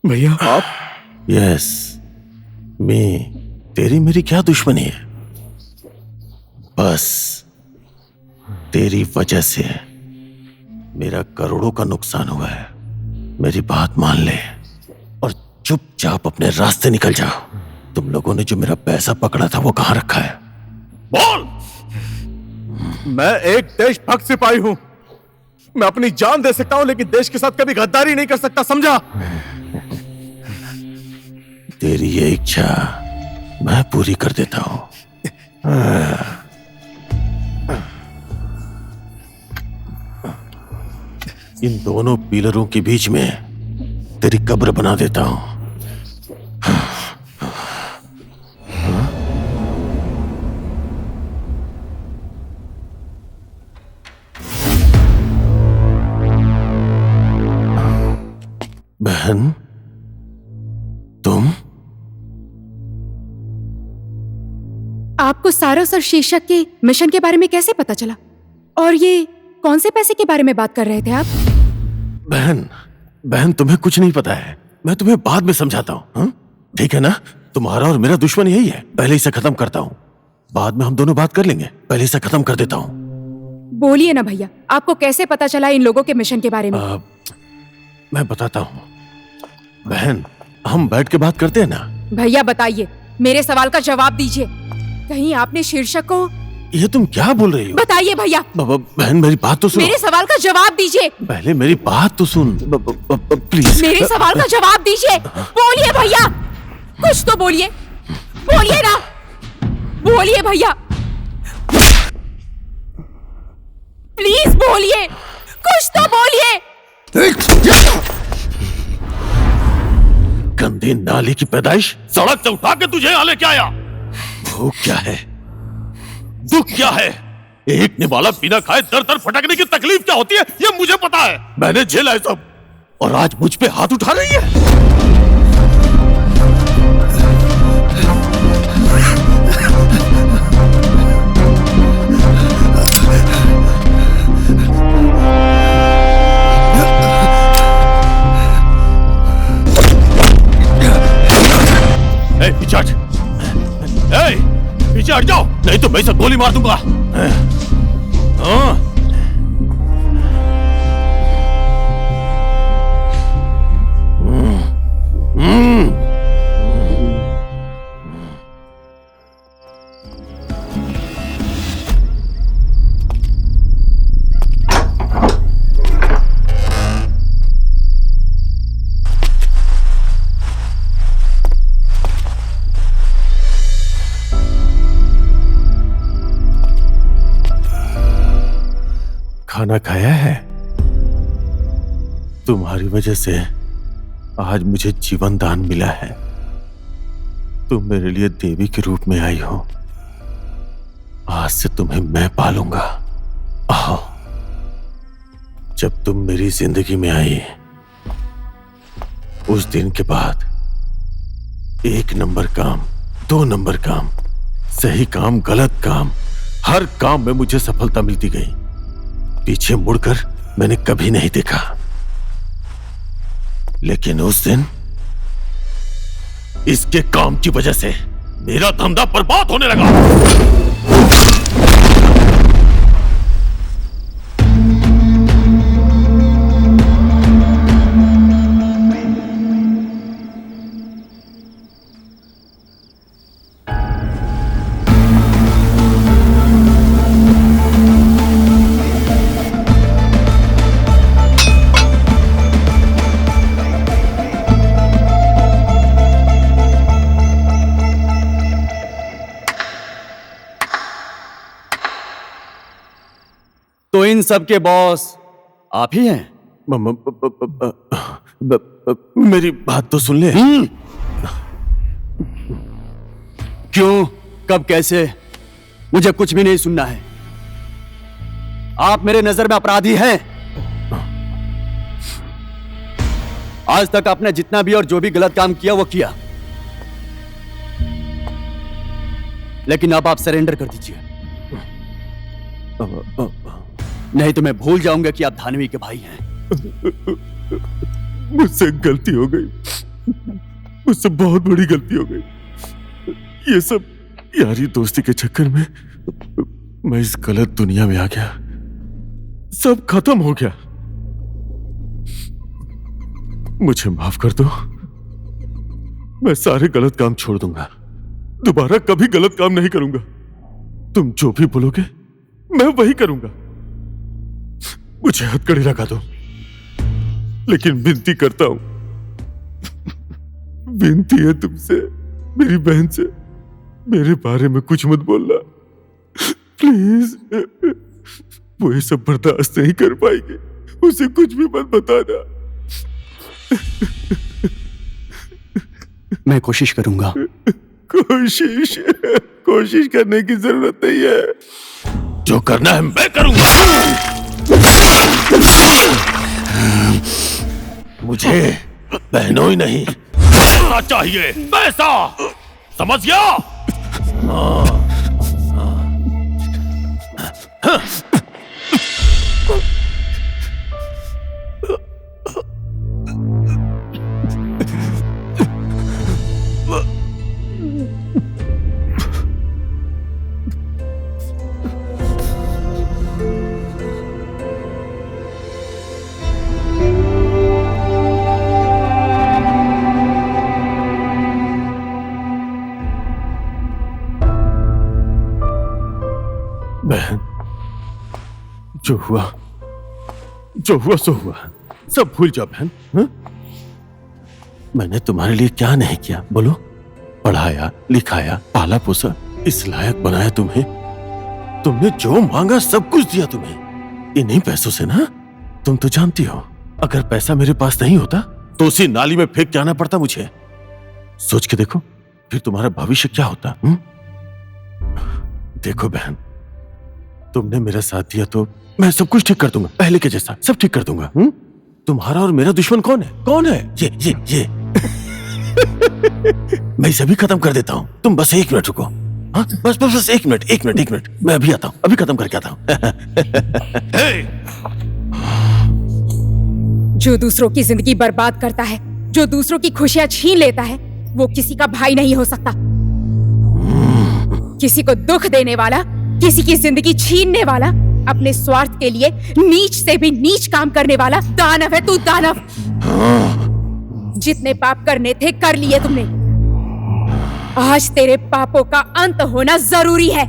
भैया आप? यस, मैं, तेरी मेरी क्या दुश्मनी है? बस तेरी वजह से मेरा करोड़ों का नुकसान हुआ है। मेरी बात मान ले और चुपचाप अपने रास्ते निकल जाओ। तुम लोगों ने जो मेरा पैसा पकड़ा था वो कहां रखा है? बोल। मैं एक देशभक्त सिपाही हूं। मैं अपनी जान दे सकता हूं लेकिन देश के साथ कभी गद्दारी नहीं कर सकता, समझा? तेरी ये इच्छा मैं पूरी कर देता हूं। इन दोनों पिलरों के बीच में तेरी कब्र बना देता हूं। बहन, तुम? आपको सारस और शीर्षक के मिशन के बारे में कैसे पता चला? और ये कौन से पैसे के बारे में बात कर रहे थे आप? बहन तुम्हें कुछ नहीं पता है। मैं तुम्हें बाद में समझाता हूँ, ठीक है ना? तुम्हारा और मेरा दुश्मन यही है। पहले इसे खत्म करता हूँ, बाद में हम दोनों बात कर लेंगे। पहले इसे खत्म कर देता हूँ। बोलिए ना भैया, आपको कैसे पता चला इन लोगों के मिशन के बारे में? मैं बताता हूँ। बहन, हम बैठ के बात करते हैं ना? भैया बताइए, मेरे सवाल का जवाब दीजिए। कहीं आपने शीर्षक को? ये तुम क्या बोल रही हो? बताइए भैया। बहन मेरी बात तो सुनो। मेरे सवाल का जवाब दीजिए। पहले मेरी बात तो सुन प्लीज। मेरे सवाल का जवाब दीजिए। बोलिए भैया, कुछ तो बोलिए। बोलिए ना, बोलिए भैया, प्लीज बोलिए, कुछ तो बोलिए। गंदी नाली की पैदाइश सड़क से उठा के तुझे यहाँ लेके आया। भूख क्या है, दुख क्या है, एक निवाला बिना खाए दर दर फटकने की तकलीफ क्या होती है ये मुझे पता है। मैंने झेला है सब, और आज मुझ पे हाथ उठा रही है। पीछे हट, पीछे हट जाओ, नहीं तो मैं इसे गोली मार दूंगा। खाना खाया है? तुम्हारी वजह से आज मुझे जीवन दान मिला है। तुम मेरे लिए देवी के रूप में आई हो। आज से तुम्हें मैं पालूंगा। आओ। जब तुम मेरी जिंदगी में आई, उस दिन के बाद 1 नंबर काम, 2 नंबर काम, सही काम, गलत काम, हर काम में मुझे सफलता मिलती गई। पीछे मुड़कर मैंने कभी नहीं देखा। लेकिन उस दिन इसके काम की वजह से मेरा धंधा बर्बाद होने लगा। तो इन सब के बॉस आप ही हैं? मेरी बात तो सुन ले। क्यों, कब, कैसे? मुझे कुछ भी नहीं सुनना है। आप मेरे नजर में अपराधी हैं। आज तक आपने जितना भी और जो भी गलत काम किया वो किया, लेकिन अब आप सरेंडर कर दीजिए, नहीं तो मैं भूल जाऊंगा कि आप धानवी के भाई हैं। मुझसे गलती हो गई, मुझसे बहुत बड़ी गलती हो गई। ये सब यारी दोस्ती के चक्कर में मैं इस गलत दुनिया में आ गया, सब खत्म हो गया। मुझे माफ कर दो, मैं सारे गलत काम छोड़ दूंगा, दोबारा कभी गलत काम नहीं करूंगा। तुम जो भी बोलोगे मैं वही करूंगा। मुझे हथकड़ी लगा दो, लेकिन विनती करता हूं, विनती है तुमसे, मेरी बहन से, मेरे बारे में कुछ मत बोलना प्लीज। वो ये सब बर्दाश्त नहीं कर पाएगी, उसे कुछ भी मत बताना। मैं कोशिश करूंगा। कोशिश करने की जरूरत नहीं है, जो करना है मैं करूंगा। मुझे बहनों ही नहीं चाहिए, पैसा, समझ गया? बहन, जो हुआ सो हुआ, सब भूल जाओ बहन। हा? मैंने तुम्हारे लिए क्या नहीं किया बोलो? पढ़ाया, लिखाया, पाला पोसा, इस लायक बनाया तुम्हें। तुमने जो मांगा सब कुछ दिया तुम्हें, इन्हीं पैसों से ना। तुम तो जानती हो, अगर पैसा मेरे पास नहीं होता तो उसी नाली में फेंक के आना पड़ता मुझे। सोच के देखो फिर तुम्हारा भविष्य क्या होता। देखो बहन, तुमने मेरा साथ दिया तो मैं सब कुछ ठीक कर दूंगा, पहले के जैसा सब ठीक कर दूंगा। तुम्हारा और मेरा दुश्मन कौन है? कौन है? ये मैं इसे भी खत्म कर देता हूं। तुम बस 1 मिनट रुको। हाँ, बस 1 मिनट, मैं अभी आता हूं, अभी खत्म करके आता हूं। जो दूसरों की जिंदगी बर्बाद करता है, जो दूसरों की खुशियां छीन लेता है, वो किसी का भाई नहीं हो सकता। किसी को दुख देने वाला, किसी की जिंदगी छीनने वाला, अपने स्वार्थ के लिए नीच से भी नीच काम करने वाला दानव है तू, दानव। जितने पाप करने थे कर लिए तुमने। आज तेरे पापों का अंत होना जरूरी है।